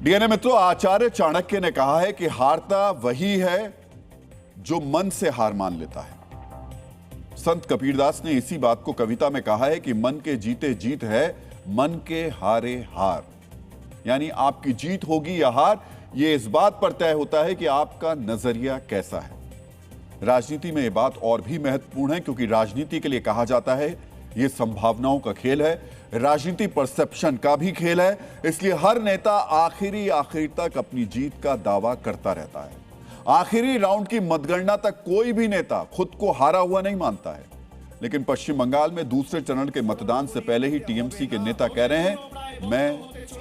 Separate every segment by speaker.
Speaker 1: DNA मित्रों, आचार्य चाणक्य ने कहा है कि हारता वही है जो मन से हार मान लेता है। संत कबीरदास ने इसी बात को कविता में कहा है कि मन के जीते जीत है, मन के हारे हार। यानी आपकी जीत होगी या हार, यह इस बात पर तय होता है कि आपका नजरिया कैसा है। राजनीति में यह बात और भी महत्वपूर्ण है क्योंकि राजनीति के लिए कहा जाता है यह संभावनाओं का खेल है, राजनीति परसेप्शन का भी खेल है। इसलिए हर नेता आखिरी तक अपनी जीत का दावा करता रहता है। आखिरी राउंड की मतगणना तक कोई भी नेता खुद को हारा हुआ नहीं मानता है। लेकिन पश्चिम बंगाल में दूसरे चरण के मतदान से पहले ही टीएमसी के नेता कह रहे हैं मैं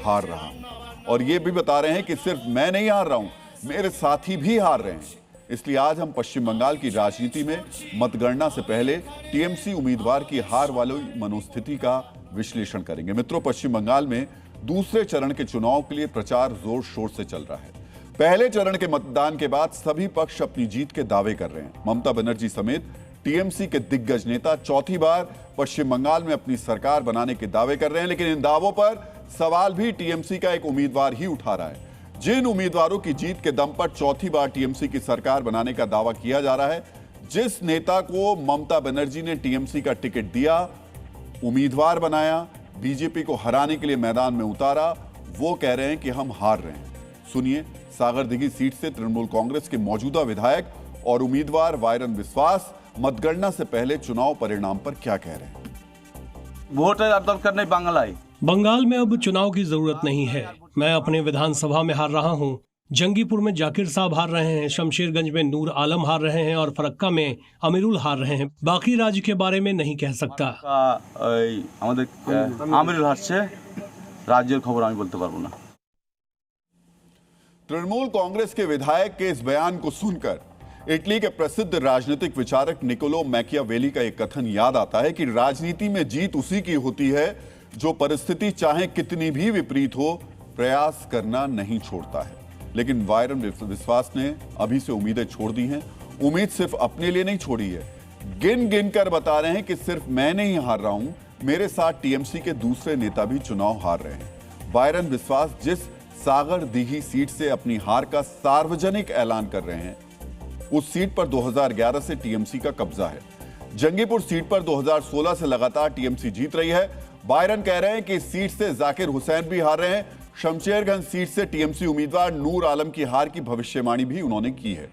Speaker 1: हार रहा हूं, और यह भी बता रहे हैं कि सिर्फ मैं नहीं हार रहा हूं, मेरे साथी भी हार रहे हैं। इसलिए आज हम पश्चिम बंगाल की राजनीति में मतगणना से पहले टीएमसी उम्मीदवार की हार वाली मनोस्थिति का विश्लेषण करेंगे। मित्रों, पश्चिम बंगाल में दूसरे चरण के चुनाव के लिए प्रचार जोर शोर से चल रहा है। पहले चरण के मतदान के बाद सभी पक्ष अपनी जीत के दावे कर रहे हैं। ममता बनर्जी समेत टीएमसी के दिग्गज नेता चौथी बार पश्चिम बंगाल में अपनी सरकार बनाने के दावे कर रहे हैं। लेकिन इन दावों पर सवाल भी टीएमसी का एक उम्मीदवार ही उठा रहा है। जिन उम्मीदवारों की जीत के दम पर चौथी बार टीएमसी की सरकार बनाने का दावा किया जा रहा है, जिस नेता को ममता बनर्जी ने टीएमसी का टिकट दिया, उम्मीदवार बनाया, बीजेपी को हराने के लिए मैदान में उतारा, वो कह रहे हैं कि हम हार रहे हैं। सुनिए सागरदिघी सीट से तृणमूल कांग्रेस के मौजूदा विधायक और उम्मीदवार वायरन विश्वास मतगणना से पहले चुनाव परिणाम पर क्या कह रहे हैं।
Speaker 2: वोट दरकार नहीं बांग्लाय।
Speaker 3: बंगाल में अब चुनाव की जरूरत नहीं है। मैं अपने विधानसभा में हार रहा हूं। जंगीपुर में जाकिर साहब हार रहे हैं, शमशेरगंज में नूर आलम हार रहे हैं और फरक्का में अमीरुल हार रहे हैं। बाकी राज्य के बारे में नहीं कह सकता।
Speaker 2: अमीरुल हारছে, राज्य खबर আমি বলতে পারবো না।
Speaker 1: तृणमूल कांग्रेस के विधायक के इस बयान को सुनकर इटली के प्रसिद्ध राजनीतिक विचारक निकोलो मैकियावेली का एक कथन याद आता है कि राजनीति में जीत उसी की होती है जो परिस्थिति चाहे कितनी भी विपरीत हो, प्रयास करना नहीं छोड़ता है। लेकिन वायरन विश्वास ने अभी से उम्मीदें छोड़ दी हैं। उम्मीद सिर्फ अपने लिए नहीं छोड़ी है, गिन गिन कर बता रहे हैं कि सिर्फ मैं नहीं हार रहा हूं, मेरे साथ टीएमसी के दूसरे नेता भी चुनाव हार रहे हैं। वायरन विश्वास जिस सागरदिघी सीट से अपनी हार का सार्वजनिक ऐलान कर रहे हैं, उस सीट पर 2011 से टीएमसी का कब्जा है। जंगीपुर सीट पर 2016 से लगातार टीएमसी जीत रही है। वायरन कह रहे हैं कि इस सीट से जाकिर हुसैन भी हार रहे हैं। शमशेरगंज सीट से टीएमसी उम्मीदवार नूर आलम की हार की भविष्यवाणी भी उन्होंने की है।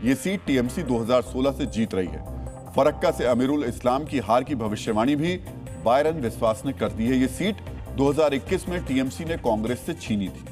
Speaker 1: यह सीट टीएमसी 2016 से जीत रही है। फरक्का से अमीरुल इस्लाम की हार की भविष्यवाणी भी वायरन विश्वास ने कर दी है। यह सीट 2021 में टीएमसी ने कांग्रेस से छीनी थी।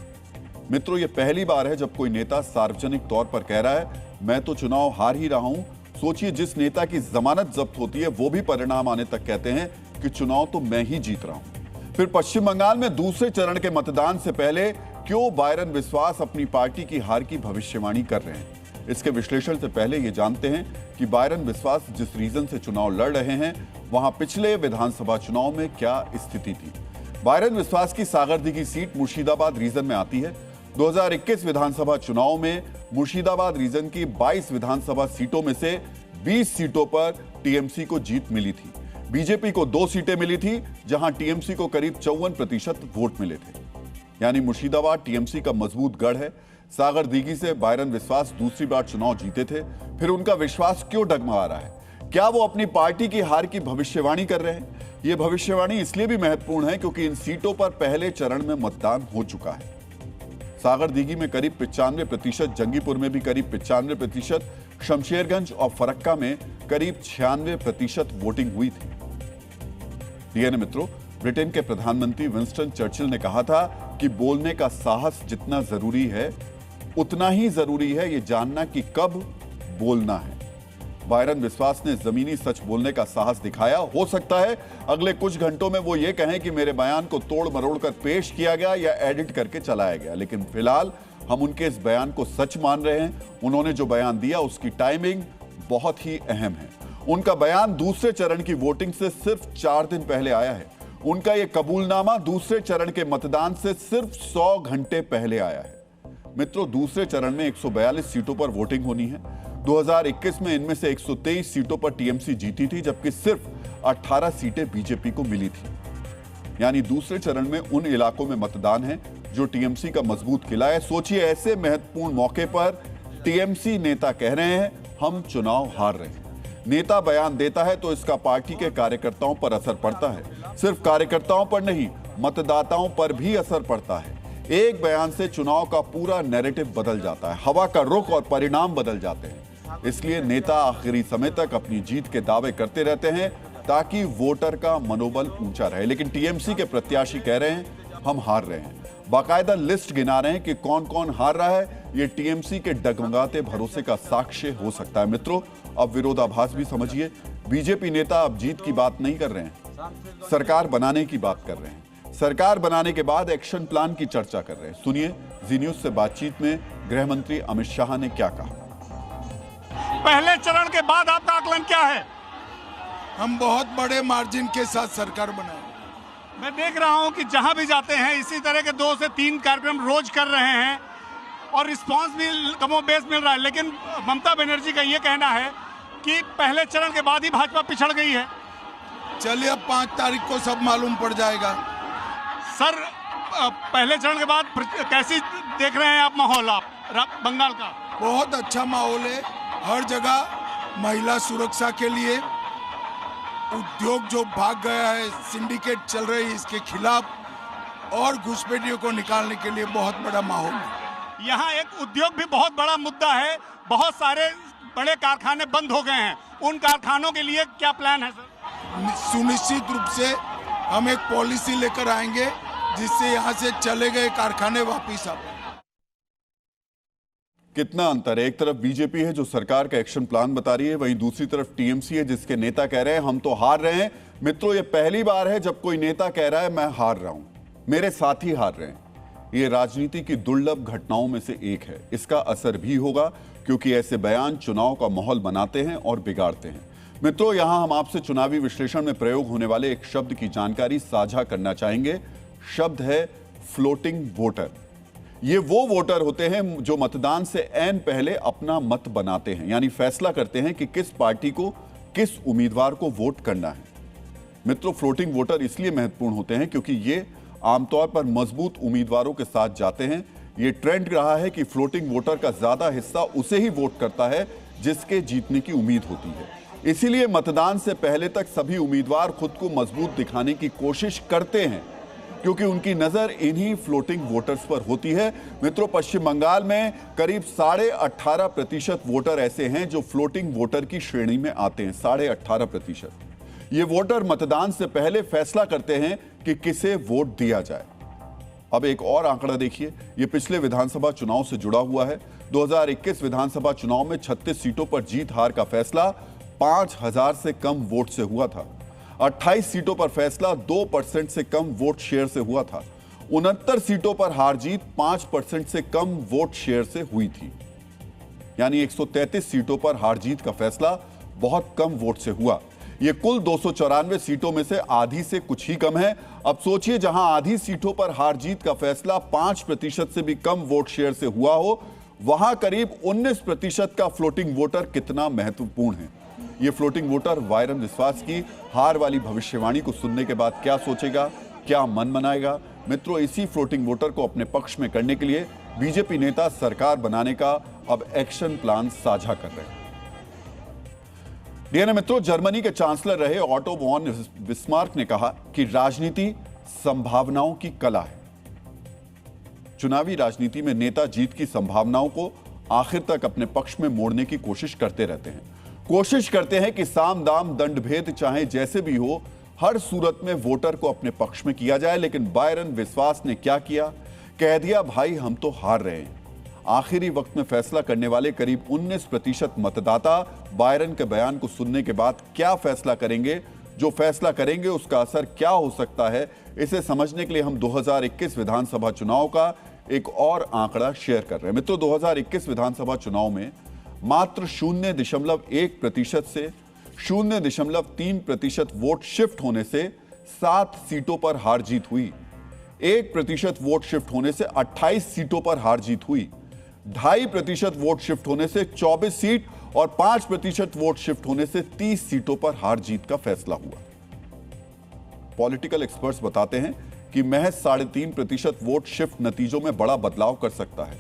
Speaker 1: मित्रों, यह पहली बार है जब कोई नेता सार्वजनिक तौर पर कह रहा है मैं तो चुनाव हार ही रहा हूं। सोचिए, जिस नेता की जमानत जब्त होती है वो भी परिणाम आने तक कहते हैं कि चुनाव तो मैं ही जीत रहा हूं। फिर पश्चिम बंगाल में दूसरे चरण के मतदान से पहले क्यों वायरन विश्वास अपनी पार्टी की हार की भविष्यवाणी कर रहे हैं। इसके विश्लेषण से पहले ये जानते हैं कि वायरन विश्वास जिस रीजन से चुनाव लड़ रहे हैं वहां पिछले विधानसभा चुनाव में क्या स्थिति थी। वायरन विश्वास की सागरदिघी सीट मुर्शिदाबाद रीजन में आती है। 2021 विधानसभा चुनाव में मुर्शिदाबाद रीजन की 22 विधानसभा सीटों में से 20 सीटों पर टीएमसी को जीत मिली थी। बीजेपी को 2 सीटें मिली थी जहां टीएमसी को करीब 54% वोट मिले थे। यानी मुर्शिदाबाद टीएमसी का मजबूत गढ़ है। सागरदिघी से वायरन विश्वास दूसरी बार चुनाव जीते थे। फिर उनका विश्वास क्यों डगमगा रहा है? क्या वो अपनी पार्टी की हार की भविष्यवाणी कर रहे हैं? यह भविष्यवाणी इसलिए भी महत्वपूर्ण है क्योंकि इन सीटों पर पहले चरण में मतदान हो चुका है। सागरदिघी में करीब 95%, जंगीपुर में भी करीब 95%, शमशेरगंज और फरक्का में करीब 96% वोटिंग हुई थी। डीएनए मित्रों, ब्रिटेन के प्रधानमंत्री विंस्टन चर्चिल ने कहा था कि बोलने का साहस जितना जरूरी है उतना ही जरूरी है ये जानना कि कब बोलना है। वायरन विश्वास ने जमीनी सच बोलने का साहस दिखाया। हो सकता है अगले कुछ घंटों में वो ये कहें कि मेरे बयान को तोड़ मरोड़ कर पेश किया गया या एडिट करके चलाया गया, लेकिन फिलहाल हम उनके इस बयान को सच मान रहे हैं। उन्होंने जो बयान दिया उसकी टाइमिंग बहुत ही अहम है। उनका बयान दूसरे चरण की वोटिंग से सिर्फ 4 दिन पहले आया है। उनका यह कबूलनामा दूसरे चरण के मतदान से सिर्फ 100 घंटे पहले आया है। मित्रों, दूसरे चरण में 142 सीटों पर वोटिंग होनी है। 2021 में इनमें से 123 सीटों पर टीएमसी जीती थी, जबकि सिर्फ 18 सीटें बीजेपी को मिली थी। यानी दूसरे चरण में उन इलाकों में मतदान है जो टीएमसी का मजबूत किला है। सोचिए, ऐसे महत्वपूर्ण मौके पर टीएमसी नेता कह रहे हैं हम चुनाव हार रहे हैं। नेता बयान देता है तो इसका पार्टी के कार्यकर्ताओं पर असर पड़ता है। सिर्फ कार्यकर्ताओं पर नहीं, मतदाताओं पर भी असर पड़ता है। एक बयान से चुनाव का पूरा नैरेटिव बदल जाता है, हवा का रुख और परिणाम बदल जाते हैं। इसलिए नेता आखिरी समय तक अपनी जीत के दावे करते रहते हैं ताकि वोटर का मनोबल ऊंचा रहे। लेकिन टीएमसी के प्रत्याशी कह रहे हैं हम हार रहे हैं। बाकायदा लिस्ट गिना रहे हैं कि कौन कौन हार रहा है। यह टीएमसी के डगमगाते भरोसे का साक्ष्य हो सकता है। मित्रों, अब विरोधाभास भी समझिए। बीजेपी नेता अब जीत की बात नहीं कर रहे हैं, सरकार बनाने की बात कर रहे हैं। सरकार बनाने के बाद एक्शन प्लान की चर्चा कर रहे हैं। सुनिए जी न्यूज से बातचीत में गृह मंत्री अमित शाह ने क्या कहा।
Speaker 4: पहले चरण के बाद आपका आकलन क्या है?
Speaker 5: हम बहुत बड़े मार्जिन के साथ सरकार बनाए।
Speaker 4: मैं देख रहा हूं कि जहां भी जाते हैं इसी तरह के 2 से 3 कार्यक्रम रोज कर रहे हैं और रिस्पांस भी कमोबेश मिल रहा है। लेकिन ममता बनर्जी का ये कहना है कि पहले चरण के बाद ही भाजपा पिछड़ गई है।
Speaker 5: चलिए, अब 5 तारीख को सब मालूम पड़ जाएगा।
Speaker 4: सर, पहले चरण के बाद कैसी देख रहे हैं आप माहौल? आप बंगाल का
Speaker 5: बहुत अच्छा माहौल है हर जगह। महिला सुरक्षा के लिए उद्योग जो भाग गया है, सिंडिकेट चल रही है, इसके खिलाफ और घुसपैठियों को निकालने के लिए बहुत बड़ा माहौल है।
Speaker 4: यहाँ एक उद्योग भी बहुत बड़ा मुद्दा है। बहुत सारे बड़े कारखाने बंद हो गए हैं। उन कारखानों के लिए क्या प्लान है सर?
Speaker 5: सुनिश्चित रूप से हम एक पॉलिसी लेकर आएंगे जिससे यहाँ से चले गए कारखाने वापिस आ।
Speaker 1: कितना अंतर है। एक तरफ बीजेपी है जो सरकार का एक्शन प्लान बता रही है, वहीं दूसरी तरफ टीएमसी है जिसके नेता कह रहे हैं हम तो हार रहे हैं। मित्रों, ये पहली बार है जब कोई नेता कह रहा है मैं हार रहा हूं, मेरे साथी हार रहे हैं। ये राजनीति की दुर्लभ घटनाओं में से एक है। इसका असर भी होगा क्योंकि ऐसे बयान चुनाव का माहौल बनाते हैं और बिगाड़ते हैं। मित्रों, यहां हम आपसे चुनावी विश्लेषण में प्रयोग होने वाले एक शब्द की जानकारी साझा करना चाहेंगे। शब्द है फ्लोटिंग वोटर। ये वो वोटर होते हैं जो मतदान से ऐन पहले अपना मत बनाते हैं, यानी फैसला करते हैं कि किस पार्टी को, किस उम्मीदवार को वोट करना है। मित्रों, फ्लोटिंग वोटर इसलिए महत्वपूर्ण होते हैं क्योंकि ये आमतौर पर मजबूत उम्मीदवारों के साथ जाते हैं। ये ट्रेंड रहा है कि फ्लोटिंग वोटर का ज्यादा हिस्सा उसे ही वोट करता है जिसके जीतने की उम्मीद होती है। इसीलिए मतदान से पहले तक सभी उम्मीदवार खुद को मजबूत दिखाने की कोशिश करते हैं क्योंकि उनकी नजर इन्हीं फ्लोटिंग वोटर्स पर होती है। मित्रों, पश्चिम बंगाल में करीब 18.5% वोटर ऐसे हैं जो फ्लोटिंग वोटर की श्रेणी में आते हैं। 18.5%। ये वोटर मतदान से पहले फैसला करते हैं कि किसे वोट दिया जाए। अब एक और आंकड़ा देखिए, ये पिछले विधानसभा चुनाव से जुड़ा हुआ है। 2021 विधानसभा चुनाव में 36 सीटों पर जीत हार का फैसला 5000 से कम वोट से हुआ था। 28 सीटों पर फैसला 2% से कम वोट शेयर से हुआ था। 69 सीटों पर हार जीत 5% से कम वोट शेयर से हुई थी। यानी 133 सीटों पर हार जीत का फैसला बहुत कम वोट से हुआ। यह कुल 294 सीटों में से आधी से कुछ ही कम है। अब सोचिए, जहां आधी सीटों पर हार जीत का फैसला 5% से भी कम वोट शेयर से हुआ हो, वहां करीब 19% का फ्लोटिंग वोटर कितना महत्वपूर्ण है। ये फ्लोटिंग वोटर वायरन विश्वास की हार वाली भविष्यवाणी को सुनने के बाद क्या सोचेगा, क्या मन बनाएगा? मित्रों, इसी फ्लोटिंग वोटर को अपने पक्ष में करने के लिए बीजेपी नेता सरकार बनाने का अब एक्शन प्लान साझा कर रहे हैं। डीएनए मित्रों, जर्मनी के चांसलर रहे ऑटो वॉन बिस्मार्क ने कहा कि राजनीति संभावनाओं की कला है। चुनावी राजनीति में नेता जीत की संभावनाओं को आखिर तक अपने पक्ष में मोड़ने की कोशिश करते रहते हैं। कोशिश करते हैं कि साम दाम दंड भेद चाहे जैसे भी हो, हर सूरत में वोटर को अपने पक्ष में किया जाए। लेकिन बायरन विश्वास ने क्या किया? कह दिया भाई हम तो हार रहे हैं। आखिरी वक्त में फैसला करने वाले करीब 19% मतदाता बायरन के बयान को सुनने के बाद क्या फैसला करेंगे? जो फैसला करेंगे उसका असर क्या हो सकता है, इसे समझने के लिए हम 2021 विधानसभा चुनाव का एक और आंकड़ा शेयर कर रहे हैं। मित्रों, 2021 विधानसभा चुनाव में मात्र 0.1% से 0.3% वोट शिफ्ट होने से 7 सीटों पर हार जीत हुई। 1% वोट शिफ्ट होने से 28 सीटों पर हार जीत हुई। 2.5% वोट शिफ्ट होने से 24 सीट और 5% वोट शिफ्ट होने से 30 सीटों पर हार जीत का फैसला हुआ। पॉलिटिकल एक्सपर्ट्स बताते हैं कि महज 3.5% वोट शिफ्ट नतीजों में बड़ा बदलाव कर सकता है।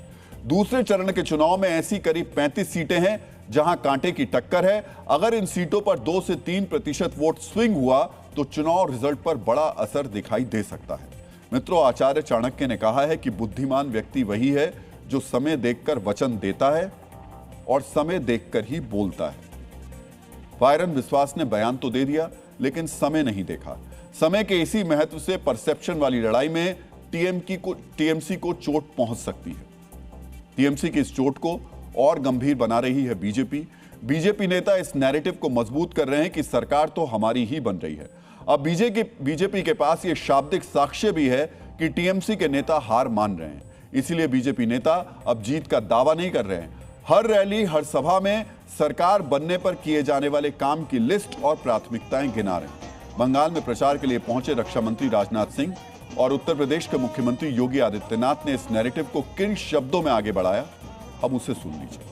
Speaker 1: दूसरे चरण के चुनाव में ऐसी करीब 35 सीटें हैं जहां कांटे की टक्कर है। अगर इन सीटों पर 2 से 3% वोट स्विंग हुआ तो चुनाव रिजल्ट पर बड़ा असर दिखाई दे सकता है। मित्रों, आचार्य चाणक्य ने कहा है कि बुद्धिमान व्यक्ति वही है जो समय देखकर वचन देता है और समय देखकर ही बोलता है। बायरन बिस्वास ने बयान तो दे दिया, लेकिन समय नहीं देखा। समय के इसी महत्व से परसेप्शन वाली लड़ाई में टीएमसी को चोट पहुंच सकती है। टीएमसी की इस चोट को और गंभीर बना रही है बीजेपी नेता इस नैरेटिव को मजबूत कर रहे हैं कि सरकार तो हमारी ही बन रही है। अब बीजेपी के पास यह शाब्दिक साक्ष्य भी है कि टीएमसी के नेता हार मान रहे हैं। इसीलिए बीजेपी नेता अब जीत का दावा नहीं कर रहे हैं। हर रैली, हर सभा में सरकार बनने पर किए जाने वाले काम की लिस्ट और प्राथमिकताएं गिना रहे हैं। बंगाल में प्रचार के लिए पहुंचे रक्षा मंत्री राजनाथ सिंह और उत्तर प्रदेश के मुख्यमंत्री योगी आदित्यनाथ ने इस नैरेटिव को किन शब्दों में आगे बढ़ाया, अब उसे सुन लीजिए।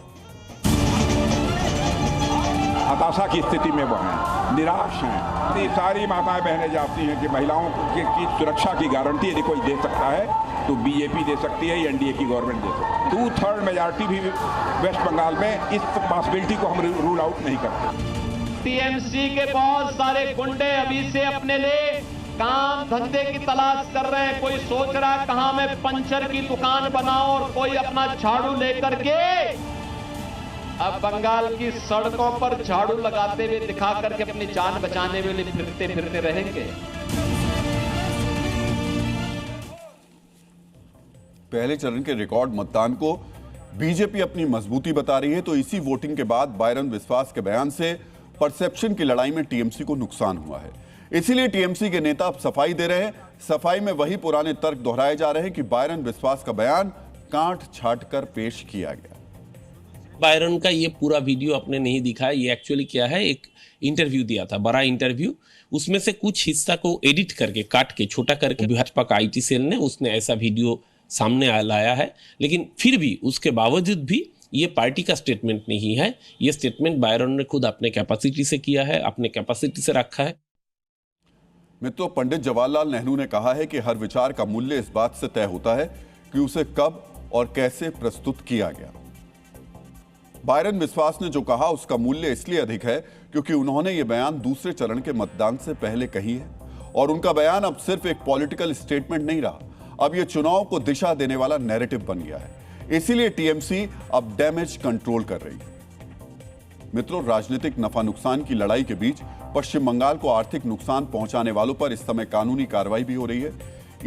Speaker 6: हताशा की स्थिति में वो हैं, निराश हैं। ये सारी माताएं बहनें जानती हैं कि महिलाओं की सुरक्षा की गारंटी यदि कोई दे सकता है तो बीजेपी दे सकती है, या एनडीए की गवर्नमेंट दे सकती है। 2/3 मेजॉरिटी भी वेस्ट बंगाल में, इस पॉसिबिलिटी को हम रूल आउट नहीं करते।
Speaker 7: टीएमसी के बहुत सारे गुंडे अभी से अपने लिए काम धंधे की तलाश कर रहे हैं। कोई सोच रहा है कहां मैं पंचर की दुकान बनाऊं, और कोई अपना झाड़ू लेकर के अब बंगाल की सड़कों पर झाड़ू लगाते हुए दिखा करके अपनी जान बचाने के लिए फिरते रहेंगे।
Speaker 1: पहले चरण के रिकॉर्ड मतदान को बीजेपी अपनी मजबूती बता रही है, तो इसी वोटिंग के बाद बायरन बिस्वास के बयान से परसेप्शन की लड़ाई में टीएमसी को नुकसान हुआ है। इसीलिए टीएमसी के नेता अब सफाई दे रहे हैं। सफाई में वही पुराने तर्क दोहराए जा रहे हैं कि बायरन बिस्वास का बयान काट छाट कर पेश किया गया।
Speaker 8: बायरन का ये पूरा वीडियो आपने नहीं दिखाया। ये एक्चुअली क्या है, एक इंटरव्यू दिया था, बड़ा इंटरव्यू। उसमें से कुछ हिस्सा को एडिट करके, काट के, छोटा करके भाजपा का आईटी सेल ने उसने ऐसा वीडियो सामने लाया है। लेकिन फिर भी, उसके बावजूद भी ये पार्टी का स्टेटमेंट नहीं है। ये स्टेटमेंट बायरन ने खुद अपने कैपेसिटी से किया है, अपने कैपेसिटी से रखा है।
Speaker 1: मित्रों, पंडित जवाहरलाल नेहरू ने कहा है कि हर विचार का मूल्य इस बात से तय होता है कि उसे कब और कैसे प्रस्तुत किया गया। बायरन बिस्वास ने जो कहा उसका मूल्य इसलिए अधिक है क्योंकि उन्होंने ये बयान दूसरे चरण के मतदान से पहले कही है, और उनका बयान अब सिर्फ एक पॉलिटिकल स्टेटमेंट नहीं रहा, अब यह चुनाव को दिशा देने वाला नैरेटिव बन गया है। इसीलिए टीएमसी अब डैमेज कंट्रोल कर रही है। मित्रों, राजनीतिक नफा नुकसान की लड़ाई के बीच पश्चिम बंगाल को आर्थिक नुकसान पहुंचाने वालों पर इस समय कानूनी कार्रवाई भी हो रही है।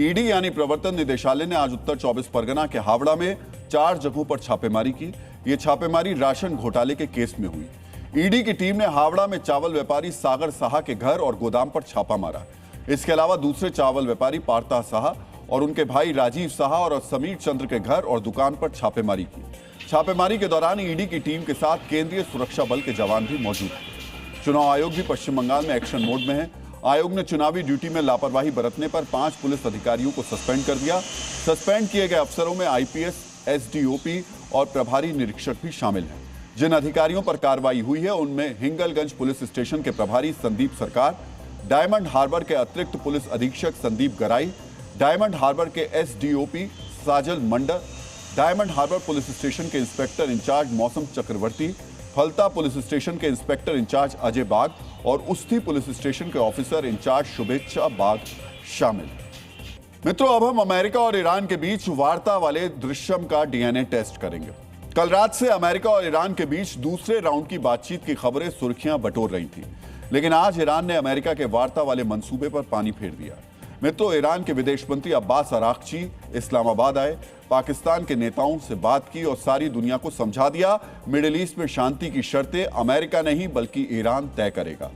Speaker 1: ईडी यानी प्रवर्तन निदेशालय ने आज उत्तर 24 परगना के हावड़ा में 4 जगहों पर छापेमारी की। यह छापेमारी राशन घोटाले के केस में हुई। ईडी की टीम ने हावड़ा में चावल व्यापारी सागर साहा के घर और गोदाम पर छापा मारा। इसके अलावा दूसरे चावल व्यापारी पार्था साहा और उनके भाई राजीव साहा और समीर चंद्र के घर और दुकान पर छापेमारी की। छापेमारी के दौरान ईडी की टीम के साथ केंद्रीय सुरक्षा बल के जवान भी मौजूद थे। चुनाव आयोग भी पश्चिम बंगाल में एक्शन मोड में है। आयोग ने चुनावी ड्यूटी में लापरवाही बरतने पर 5 पुलिस अधिकारियों को सस्पेंड कर दिया। सस्पेंड किए गए अफसरों में आईपीएस, एसडीओपी और प्रभारी निरीक्षक भी शामिल हैं। जिन अधिकारियों पर कार्रवाई हुई है उनमें हिंगलगंज पुलिस स्टेशन के प्रभारी संदीप सरकार, डायमंड हार्बर के अतिरिक्त पुलिस अधीक्षक संदीप गराई, डायमंड हार्बर के एसडीओपी साजल मंडा, डायमंड हार्बर पुलिस स्टेशन के इंस्पेक्टर इंचार्ज मौसम चक्रवर्ती, फलता पुलिस स्टेशन के इंस्पेक्टर इंचार्ज अजय बाग और उस्थी पुलिस स्टेशन के ऑफिसर इंचार्ज शुभेच्छा बाग शामिल। मित्रों, अब हम अमेरिका और ईरान के बीच वार्ता वाले दृश्यम का डीएनए टेस्ट करेंगे। कल रात से अमेरिका और ईरान के बीच दूसरे राउंड की बातचीत की खबरें सुर्खियां बटोर रही थी, लेकिन आज ईरान ने अमेरिका के वार्ता वाले मंसूबे पर पानी फेर दिया। मित्रों, ईरान के विदेश मंत्री अब्बास अराक्ची इस्लामाबाद आए, पाकिस्तान के नेताओं से बात की और सारी दुनिया को समझा दिया मिडिल ईस्ट में शांति की शर्तें अमेरिका नहीं बल्कि ईरान तय करेगा।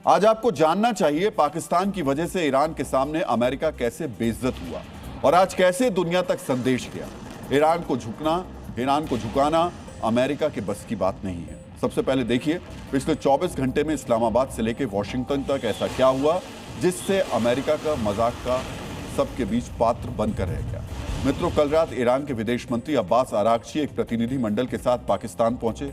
Speaker 1: आज आपको जानना चाहिए पाकिस्तान की वजह से ईरान के सामने अमेरिका कैसे बेइज्जत हुआ और आज कैसे दुनिया तक संदेश गया। ईरान को झुकाना अमेरिका के बस की बात नहीं है। सबसे पहले देखिए पिछले 24 घंटे में इस्लामाबाद से लेकर वॉशिंगटन तक ऐसा क्या हुआ जिससे अमेरिका का मजाक का सबके बीच पात्र बनकर रह गया। मित्रों, कल रात ईरान के विदेश मंत्री अब्बास अराक्ची एक प्रतिनिधि मंडल के साथ पाकिस्तान पहुंचे,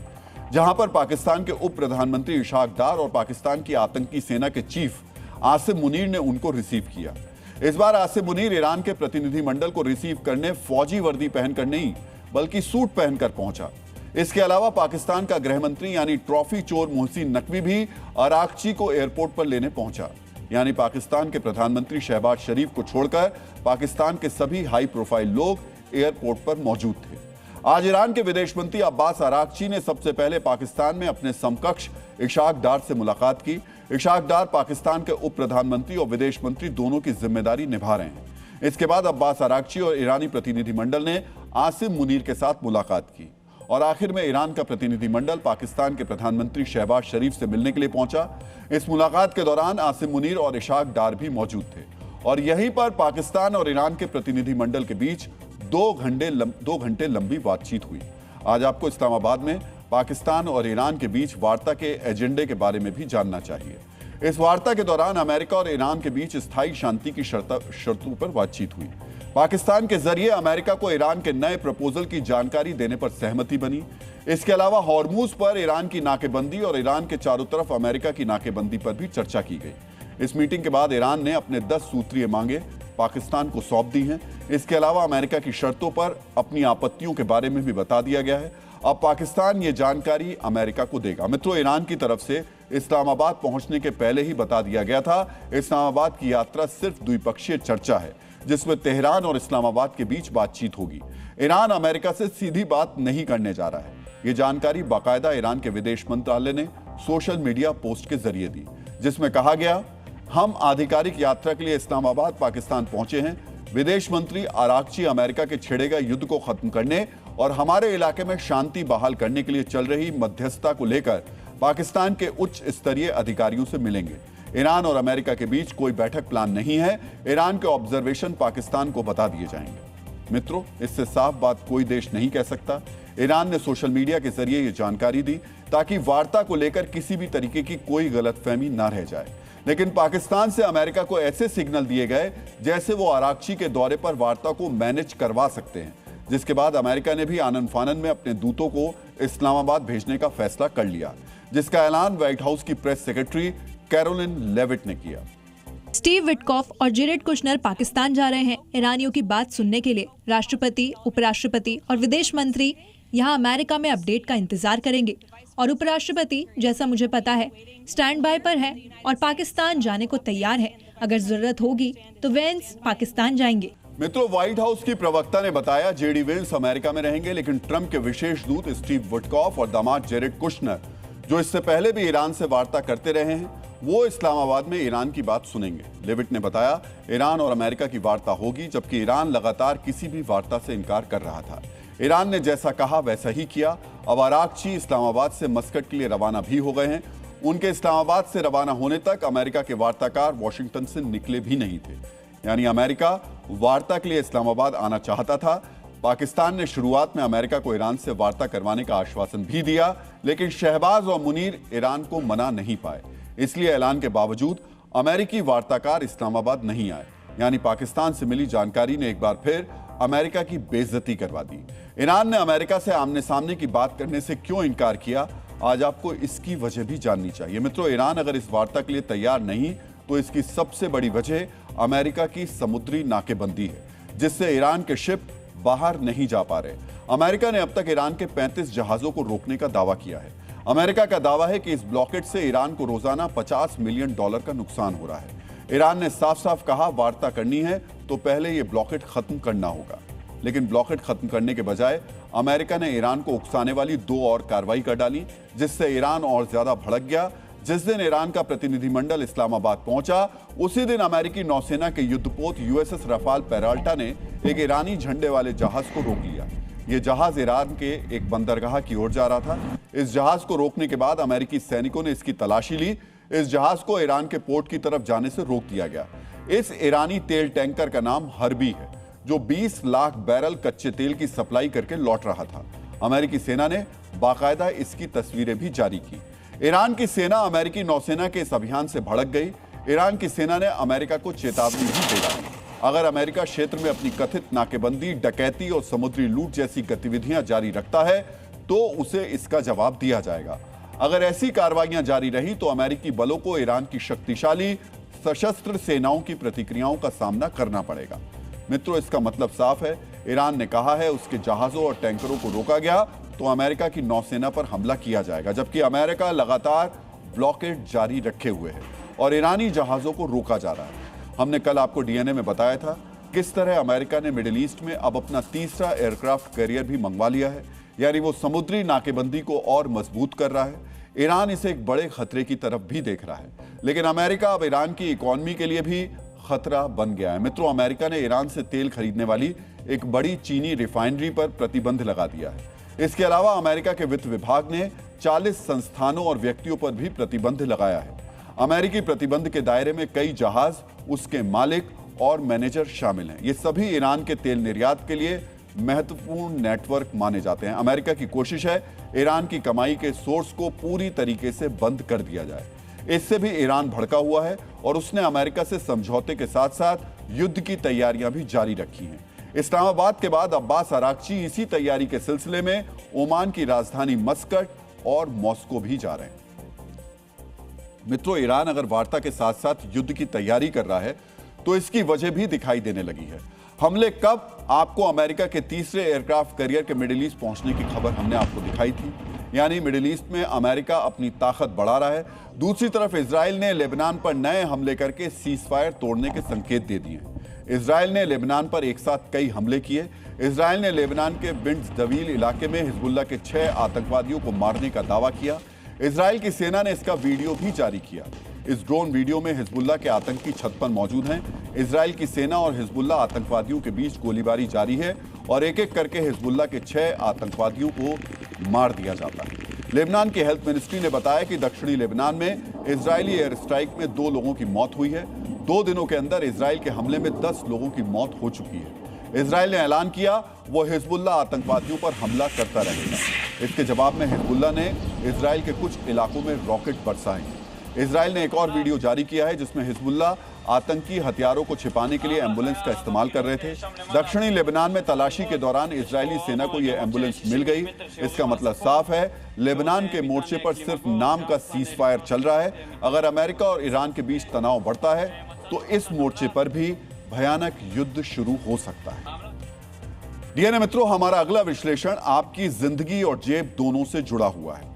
Speaker 1: जहां पर पाकिस्तान के उप प्रधानमंत्री इशाक डार और पाकिस्तान की आतंकी सेना के चीफ आसिम मुनीर ने उनको रिसीव किया। इस बार आसिम मुनीर ईरान के प्रतिनिधिमंडल को रिसीव करने फौजी वर्दी पहनकर नहीं बल्कि सूट पहनकर पहुंचा। इसके अलावा पाकिस्तान का गृह मंत्री यानी ट्रॉफी चोर मोहसिन नकवी भी अरागची को एयरपोर्ट पर लेने पहुंचा। यानी पाकिस्तान के प्रधानमंत्री शहबाज शरीफ को छोड़कर पाकिस्तान के सभी हाई प्रोफाइल लोग एयरपोर्ट पर मौजूद थे। आज ईरान के विदेश मंत्री अब्बास अरागची ने सबसे पहले पाकिस्तान में अपने समकक्ष इशाक डार से मुलाकात की। इशाक डार पाकिस्तान के उप प्रधानमंत्री और विदेश मंत्री दोनों की जिम्मेदारी निभा रहे हैं। इसके बाद अब्बास अरागची और ईरानी प्रतिनिधिमंडल ने आसिम मुनीर के साथ मुलाकात की और आखिर में ईरान का प्रतिनिधिमंडल पाकिस्तान के प्रधानमंत्री शहबाज शरीफ से मिलने के लिए पहुंचा। इस मुलाकात के दौरान आसिम मुनीर और इशाक डार भी मौजूद थे और यहीं पर पाकिस्तान और ईरान के प्रतिनिधिमंडल के बीच 2 घंटे लंबी बातचीत हुई। आज आपको इस्लामाबाद में पाकिस्तान और ईरान के बीच वार्ता के एजेंडे के बारे में भी जानना चाहिए। इस वार्ता के दौरान अमेरिका और ईरान के बीच स्थायी शांति की शर्तों पर बातचीत हुई। पाकिस्तान के जरिए अमेरिका को ईरान के नए प्रपोजल की जानकारी देने पर सहमति बनी। इसके अलावा हॉर्मूज पर ईरान की नाकेबंदी और ईरान के चारों तरफ अमेरिका की नाकेबंदी पर भी चर्चा की गई। इस मीटिंग के बाद ईरान ने अपने 10 सूत्रीय मांगे पाकिस्तान को सौंप दी हैं। इसके अलावा अमेरिका की शर्तों पर अपनी आपत्तियों के बारे में भी बता दिया गया है। अब पाकिस्तान ये जानकारी अमेरिका को देगा। मित्रों, ईरान की तरफ से इस्लामाबाद पहुंचने के पहले ही बता दिया गया था इस्लामाबाद की यात्रा सिर्फ द्विपक्षीय चर्चा है जिसमें तेहरान और इस्लामाबाद के बीच बातचीत होगी। ईरान अमेरिका से सीधी बात नहीं करने जा रहा है। ये जानकारी बाकायदा ईरान के विदेश मंत्रालय ने सोशल मीडिया पोस्ट के जरिए दी, जिसमें कहा गया, हम आधिकारिक यात्रा के लिए इस्लामाबाद पाकिस्तान पहुंचे हैं। विदेश मंत्री अरागची अमेरिका के छिड़े गए युद्ध को खत्म करने और हमारे इलाके में शांति बहाल करने के लिए चल रही मध्यस्थता को लेकर पाकिस्तान के उच्च स्तरीय अधिकारियों से मिलेंगे। ईरान और अमेरिका के बीच कोई बैठक प्लान नहीं है। ईरान के ऑब्जर्वेशन पाकिस्तान को बता दिए जाएंगे। मित्रों, इससे साफ बात कोई देश नहीं कह सकता। ईरान ने सोशल मीडिया के जरिए ये जानकारी दी ताकि वार्ता को लेकर किसी भी तरीके की कोई गलतफहमी न रह जाए। लेकिन पाकिस्तान से अमेरिका को ऐसे सिग्नल दिए गए जैसे वो अरागची के दौरे पर वार्ता को मैनेज करवा सकते हैं, जिसके बाद अमेरिका ने भी आनन फानन में अपने दूतों को इस्लामाबाद भेजने का फैसला कर लिया, जिसका ऐलान व्हाइट हाउस की प्रेस सेक्रेटरी कैरोलिन लेविट ने किया।
Speaker 9: स्टीव विटकॉफ और जेरेड कुशनर पाकिस्तान जा रहे हैं ईरानियों की बात सुनने के लिए। राष्ट्रपति, उपराष्ट्रपति और विदेश मंत्री यहाँ अमेरिका में अपडेट का इंतजार करेंगे और उपराष्ट्रपति, जैसा मुझे पता है, स्टैंड बाय पर है और पाकिस्तान जाने को तैयार है। अगर जरूरत होगी तो वेंस पाकिस्तान जाएंगे।
Speaker 1: मित्रों, व्हाइट हाउस की प्रवक्ता ने बताया जेडी वेंस अमेरिका में रहेंगे, लेकिन ट्रंप के विशेष दूत स्टीव विटकॉफ और दामाद जेरेड कुशनर, जो इससे पहले भी ईरान से वार्ता करते रहे हैं, वो इस्लामाबाद में ईरान की बात सुनेंगे। लेविट ने बताया, ईरान और अमेरिका की वार्ता होगी, जबकि ईरान लगातार किसी भी वार्ता से इनकार कर रहा था। ईरान ने जैसा कहा वैसा ही किया। अब अरागची इस्लामाबाद से मस्कट के लिए रवाना भी हो गए हैं। उनके इस्लामाबाद से रवाना होने तक अमेरिका के वार्ताकार वॉशिंगटन से निकले भी नहीं थे। यानी अमेरिका वार्ता के लिए इस्लामाबाद आना चाहता था। पाकिस्तान ने शुरुआत में अमेरिका को ईरान से वार्ता करवाने का आश्वासन भी दिया, लेकिन शहबाज और मुनीर ईरान को मना नहीं पाए। इसलिए ऐलान के बावजूद अमेरिकी वार्ताकार इस्लामाबाद नहीं आए। यानी पाकिस्तान से मिली जानकारी ने एक बार फिर अमेरिका की बेइज्जती करवा दी। ईरान ने अमेरिका से आमने सामने की बात करने से क्यों इनकार किया, आज आपको इसकी वजह भी जाननी चाहिए। मित्रों, ईरान अगर इस वार्ता के लिए तैयार नहीं तो इसकी सबसे बड़ी वजह अमेरिका की समुद्री नाकेबंदी है, जिससे ईरान के शिप बाहर नहीं जा पा रहे। अमेरिका ने अब तक ईरान के 35 जहाजों को रोकने का दावा किया है। अमेरिका का दावा है कि इस ब्लॉकेट से ईरान को रोजाना $50 मिलियन का नुकसान हो रहा है। ईरान ने साफ साफ कहा, वार्ता करनी है तो पहले यह ब्लॉकेट खत्म करना होगा। लेकिन ब्लॉकेट खत्म करने के बजाय अमेरिका ने ईरान को उकसाने वाली 2 और कार्रवाई कर डाली, जिससे ईरान और ज्यादा भड़क गया। जिस दिन ईरान का प्रतिनिधिमंडल इस्लामाबाद पहुंचा, उसी दिन अमेरिकी नौसेना के युद्धपोत USS रफाल पेराल्टा ने एक ईरानी झंडे वाले जहाज को रोक लिया। यह जहाज ईरान के एक बंदरगाह की ओर जा रहा था। इस जहाज को रोकने के बाद अमेरिकी सैनिकों ने इसकी तलाशी ली। इस जहाज को ईरान के पोर्ट की तरफ जाने से रोक दिया गया। इस ईरानी तेल टैंकर का नाम हर्बी है, जो 20 लाख बैरल कच्चे तेल की सप्लाई करके लौट रहा था। अमेरिकी सेना ने बाकायदा इसकी तस्वीरें भी जारी की। ईरान की सेना अमेरिकी नौसेना के इस अभियान से भड़क गई। ईरान की सेना ने अमेरिका को चेतावनी भी दे डाली, अगर अमेरिका क्षेत्र में अपनी कथित नाकेबंदी, डकैती और समुद्री लूट जैसी गतिविधियां जारी रखता है तो उसे इसका जवाब दिया जाएगा। अगर ऐसी कार्रवाइयां जारी रही तो अमेरिकी बलों को ईरान की शक्तिशाली सशस्त्र सेनाओं की प्रतिक्रियाओं का सामना करना पड़ेगा। मित्रों, इसका मतलब साफ है, ईरान ने कहा है उसके जहाजों और टैंकरों को रोका गया तो अमेरिका की नौसेना पर हमला किया जाएगा, जबकि अमेरिका लगातार ब्लॉकेड जारी रखे हुए है और ईरानी जहाजों को रोका जा रहा है। हमने कल आपको डीएनए में बताया था किस तरह अमेरिका ने मिडिल ईस्ट में अब अपना तीसरा एयरक्राफ्ट कैरियर भी मंगवा लिया है, यानी वो समुद्री नाकेबंदी को और मजबूत कर रहा है। ईरान इसे एक बड़े खतरे की तरफ भी देख रहा है, लेकिन अमेरिका अब ईरान की इकोनॉमी के लिए भी खतरा बन गया है। मित्रों, अमेरिका ने ईरान से तेल खरीदने वाली एक बड़ी चीनी रिफाइनरी पर प्रतिबंध लगा दिया है। इसके अलावा अमेरिका के वित्त विभाग ने 40 संस्थानों और व्यक्तियों पर भी प्रतिबंध लगाया है। अमेरिकी प्रतिबंध के दायरे में कई जहाज, उसके मालिक और मैनेजर शामिल हैं। ये सभी ईरान के तेल निर्यात के लिए महत्वपूर्ण नेटवर्क माने जाते हैं। अमेरिका की कोशिश है ईरान की कमाई के सोर्स को पूरी तरीके से बंद कर दिया जाए। इससे भी ईरान भड़का हुआ है और उसने अमेरिका से समझौते के साथ साथ युद्ध की तैयारियां भी जारी रखी हैं। इस्लामाबाद के बाद अब्बास अराक्ची इसी तैयारी के सिलसिले में ओमान की राजधानी मस्कट और मॉस्को भी जा रहे हैं। मित्रों, ईरान अगर वार्ता के साथ साथ युद्ध की तैयारी कर रहा है तो इसकी वजह भी दिखाई देने लगी है। हमले कब? आपको अमेरिका के तीसरे एयरक्राफ्ट कैरियर के मिडिल ईस्ट पहुंचने की खबर हमने आपको दिखाई थी, यानी मिडिल ईस्ट में अमेरिका अपनी ताकत बढ़ा रहा है। दूसरी तरफ इजराइल ने लेबनान पर नए हमले करके सीजफायर तोड़ने के संकेत दे दिए। इजराइल ने लेबनान पर एक साथ कई हमले किए। इजराइल ने लेबनान के बिन्ट दवील इलाके में हिजबुल्लाह के 6 आतंकवादियों को मारने का दावा किया। इजराइल की सेना ने इसका वीडियो भी जारी किया। इस ड्रोन वीडियो में हिजबुल्लाह के आतंकी छत पर मौजूद हैं। इजराइल की सेना और हिजबुल्लाह आतंकवादियों के बीच गोलीबारी जारी है और एक एक करके हिजबुल्लाह के 6 आतंकवादियों को मार दिया जाता है। लेबनान की हेल्थ मिनिस्ट्री ने बताया कि दक्षिणी लेबनान में इजरायली एयर स्ट्राइक में 2 लोगों की मौत हुई है। 2 दिनों के अंदर इजराइल के हमले में 10 लोगों की मौत हो चुकी है। इजराइल ने ऐलान किया वो हिजबुल्लाह आतंकवादियों पर हमला करता रहेगा। इसके जवाब में हिजबुल्लाह ने इजराइल के कुछ इलाकों में रॉकेट बरसाए। इजराइल ने एक और वीडियो जारी किया है जिसमें हिजबुल्लाह आतंकी हथियारों को छिपाने के लिए एम्बुलेंस का इस्तेमाल कर रहे थे। दक्षिणी लेबनान में तलाशी के दौरान इजरायली सेना को यह एम्बुलेंस मिल गई। इसका मतलब साफ है, लेबनान के मोर्चे पर सिर्फ नाम का सीजफायर चल रहा है। अगर अमेरिका और ईरान के बीच तनाव बढ़ता है तो इस मोर्चे पर भी भयानक युद्ध शुरू हो सकता है। डीएनए मित्रों, हमारा अगला विश्लेषण आपकी जिंदगी और जेब दोनों से जुड़ा हुआ है।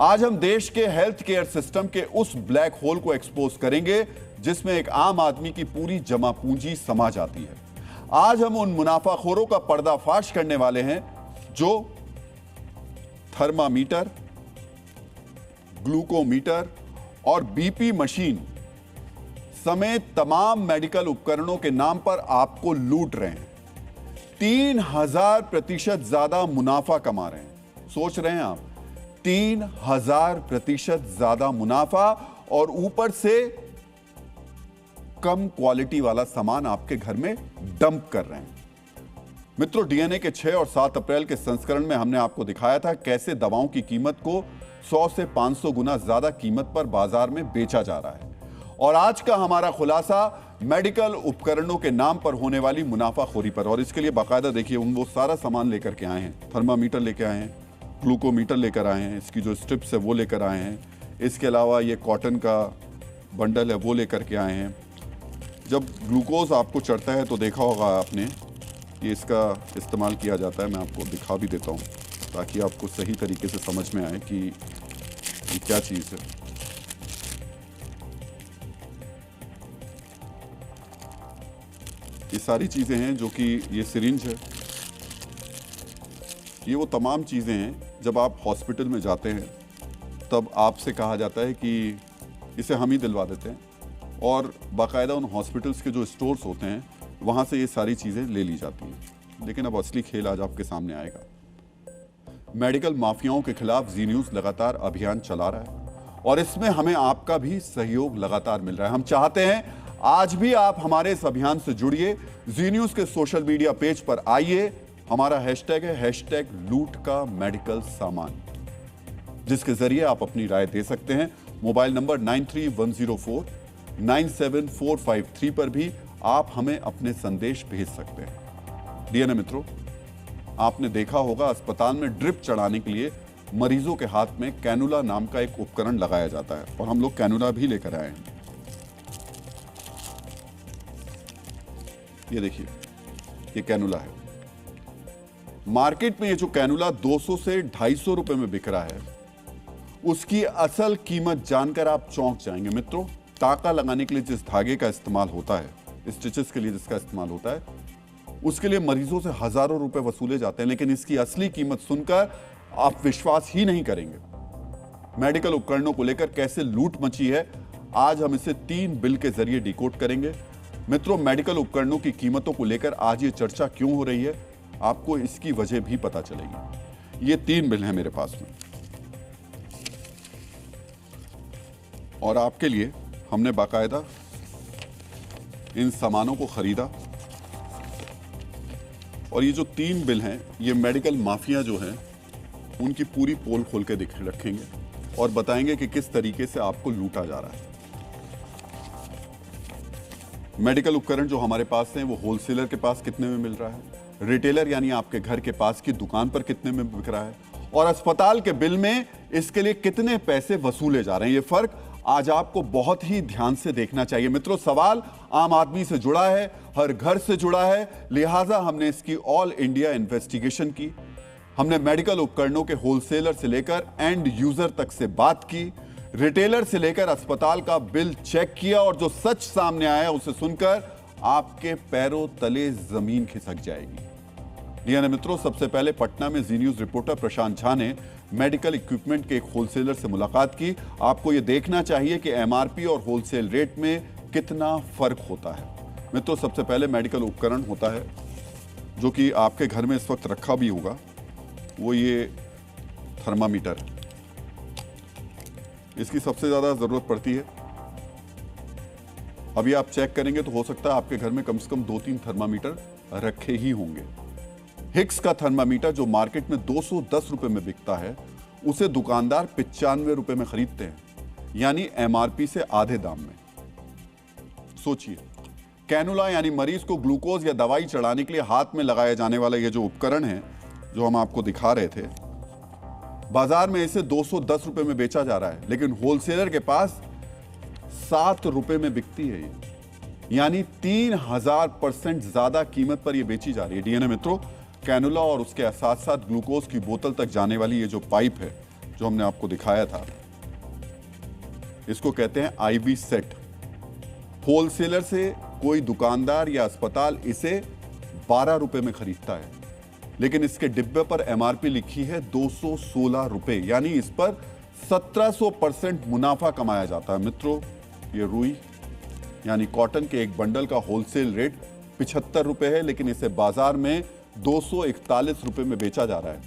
Speaker 1: आज हम देश के हेल्थ केयर सिस्टम के उस ब्लैक होल को एक्सपोज करेंगे जिसमें एक आम आदमी की पूरी जमा पूंजी समा जाती है। आज हम उन मुनाफाखोरों का पर्दाफाश करने वाले हैं जो थर्मामीटर, ग्लूकोमीटर और बीपी मशीन समेत तमाम मेडिकल उपकरणों के नाम पर आपको लूट रहे हैं। 3000% ज्यादा मुनाफा कमा रहे हैं। सोच रहे हैं आप, 3000% ज्यादा मुनाफा और ऊपर से कम क्वालिटी वाला सामान आपके घर में डंप कर रहे हैं। मित्रों, डीएनए के 6 और 7 अप्रैल के संस्करण में हमने आपको दिखाया था कैसे दवाओं की कीमत को 100 से 500 गुना ज्यादा कीमत पर बाजार में बेचा जा रहा है। और आज का हमारा खुलासा मेडिकल उपकरणों के नाम पर होने वाली मुनाफाखोरी पर, और इसके लिए बाकायदा देखिए वो सारा सामान लेकर के आए हैं। थर्मामीटर लेकर आए हैं, ग्लूकोमीटर लेकर आए हैं, इसकी जो स्ट्रिप्स है वो लेकर आए हैं। इसके अलावा ये कॉटन का बंडल है वो लेकर के आए हैं। जब ग्लूकोज आपको चढ़ता है तो देखा होगा आपने कि इसका इस्तेमाल किया जाता है। मैं आपको दिखा भी देता हूँ ताकि आपको सही तरीके से समझ में आए कि ये क्या चीज़ है। ये सारी चीज़ें हैं जो कि ये सिरिंज है, ये वो तमाम चीज़ें हैं जब आप हॉस्पिटल में जाते हैं तब आपसे कहा जाता है कि इसे हम ही दिलवा देते हैं, और बाकायदा उन हॉस्पिटल्स के जो स्टोर्स होते हैं वहाँ से ये सारी चीज़ें ले ली जाती हैं। लेकिन अब असली खेल आज आपके सामने आएगा। मेडिकल माफियाओं के खिलाफ जी न्यूज़ लगातार अभियान चला रहा है और इसमें हमें आपका भी सहयोग लगातार मिल रहा है। हम चाहते हैं आज भी आप हमारे इस अभियान से जुड़िए। जी न्यूज़ के सोशल मीडिया पेज पर आइए। हमारा हैशटैग है #लूट का मेडिकल सामान, जिसके जरिए आप अपनी राय दे सकते हैं। मोबाइल नंबर 9310497453 पर भी आप हमें अपने संदेश भेज सकते हैं। डीएनए मित्रों, आपने देखा होगा अस्पताल में ड्रिप चढ़ाने के लिए मरीजों के हाथ में कैनुला नाम का एक उपकरण लगाया जाता है, और हम लोग कैनुला भी लेकर आए हैं। ये देखिए, ये कैनुला है। मार्केट में ये जो कैनुला 200 से 250 रुपए में बिक रहा है, उसकी असल कीमत जानकर आप चौंक जाएंगे मित्रों। टाका लगाने के लिए जिस धागे का इस्तेमाल होता है, स्टिचेस के लिए जिसका इस्तेमाल होता है, उसके लिए मरीजों से हजारों रुपए वसूले जाते हैं, लेकिन इसकी असली कीमत सुनकर आप विश्वास ही नहीं करेंगे। मेडिकल उपकरणों को लेकर कैसे लूट मची है, आज हम इसे 3 बिल के जरिए डिकोड करेंगे। मित्रों, मेडिकल उपकरणों की कीमतों को लेकर आज ये चर्चा क्यों हो रही है, आपको इसकी वजह भी पता चलेगी। ये 3 बिल हैं मेरे पास में, और आपके लिए हमने बाकायदा इन सामानों को खरीदा। और ये जो 3 बिल हैं, ये मेडिकल माफिया जो हैं उनकी पूरी पोल खोल के रखेंगे और बताएंगे कि किस तरीके से आपको लूटा जा रहा है। मेडिकल उपकरण जो हमारे पास हैं वो होलसेलर के पास कितने में मिल रहा है, रिटेलर यानी आपके घर के पास की दुकान पर कितने में बिक रहा है, और अस्पताल के बिल में इसके लिए कितने पैसे वसूले जा रहे हैं। ये फर्क आज आपको बहुत ही ध्यान से देखना चाहिए। मित्रों, सवाल आम आदमी से जुड़ा है, हर घर से जुड़ा है, लिहाजा हमने इसकी ऑल इंडिया इन्वेस्टिगेशन की। हमने मेडिकल उपकरणों के होलसेलर से लेकर एंड यूजर तक से बात की, रिटेलर से लेकर अस्पताल का बिल चेक किया, और जो सच सामने आया उसे सुनकर आपके पैरों तले जमीन खिसक जाएगी। यानी मित्रों, सबसे पहले पटना में जी न्यूज रिपोर्टर प्रशांत झा ने मेडिकल इक्विपमेंट के एक होलसेलर से मुलाकात की। आपको यह देखना चाहिए कि एमआरपी और होलसेल रेट में कितना फर्क होता है। मित्रों, सबसे पहले मेडिकल उपकरण होता है जो कि आपके घर में इस वक्त रखा भी होगा, वो ये थर्मामीटर। इसकी सबसे ज्यादा जरूरत पड़ती है। अभी आप चेक करेंगे तो हो सकता है आपके घर में कम से कम 2-3 थर्मामीटर रखे ही होंगे। हिक्स का थर्मामीटर जो मार्केट में 210 रुपए में बिकता है, उसे दुकानदार 95 रुपए में खरीदते हैं, यानी एमआरपी से आधे दाम में। सोचिए, कैनुला यानी मरीज को ग्लूकोज या दवाई चढ़ाने के लिए हाथ में लगाया जाने वाला यह जो उपकरण है, जो हम आपको दिखा रहे थे, बाजार में इसे 210 रुपए में बेचा जा रहा है, लेकिन होलसेलर के पास 7 रुपए में बिकती है ये, यानी 3000% ज्यादा कीमत पर यह बेची जा रही है। डीएनए मित्रों, कैनुला और उसके साथ साथ ग्लूकोज की बोतल तक जाने वाली ये जो पाइप है, जो हमने आपको दिखाया था, इसको कहते हैं आईवी सेट। होलसेलर से कोई दुकानदार या अस्पताल इसे 12 रुपए में खरीदता है, लेकिन इसके डिब्बे पर एमआरपी लिखी है 216 रुपए, यानी इस पर 1700% मुनाफा कमाया जाता है। मित्रों, ये रुई यानी कॉटन के एक बंडल का होलसेल रेट 75 रुपए है, लेकिन इसे बाजार में 241 रुपए में बेचा जा रहा है।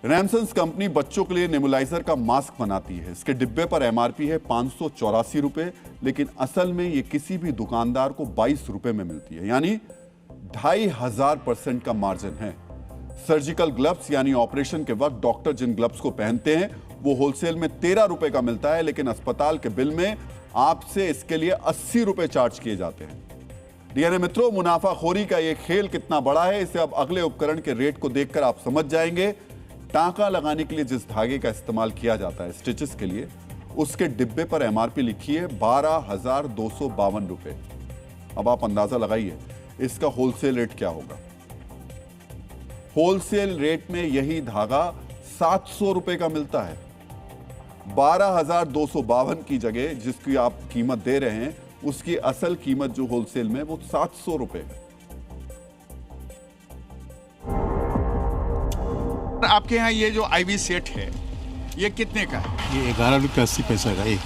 Speaker 1: रैमसन्स कंपनी बच्चों के लिए नेबुलाइजर का मास्क बनाती है। इसके डिब्बे पर एमआरपी है 584 रुपए, लेकिन असल में ये किसी भी दुकानदार को 22 रुपए में मिलती है, यानी 2500% का मार्जिन है। सर्जिकल ग्लव्स यानी ऑपरेशन के वक्त डॉक्टर जिन ग्लव्स को पहनते हैं, वो होलसेल में 13 रुपए का मिलता है, लेकिन अस्पताल के बिल में आपसे इसके लिए 80 रुपए चार्ज किए जाते हैं। डीएनए मित्रों, मुनाफाखोरी का ये खेल कितना बड़ा है, इसे अब अगले उपकरण के रेट को देखकर आप समझ जाएंगे। टांका लगाने के लिए जिस धागे का इस्तेमाल किया जाता है स्टिचेस के लिए, उसके डिब्बे पर एमआरपी लिखी है 12,252 रुपए। अब आप अंदाजा लगाइए इसका होलसेल रेट क्या होगा। होलसेल रेट में यही धागा 700 रुपए का मिलता है। 12,252 की जगह जिसकी आप कीमत दे रहे हैं, उसकी असल कीमत जो होलसेल में वो 700 रुपए है।
Speaker 5: आपके यहाँ ये जो आईवी सेट है, ये कितने का है?
Speaker 10: ये 11 रुपये 80 पैसे का। ये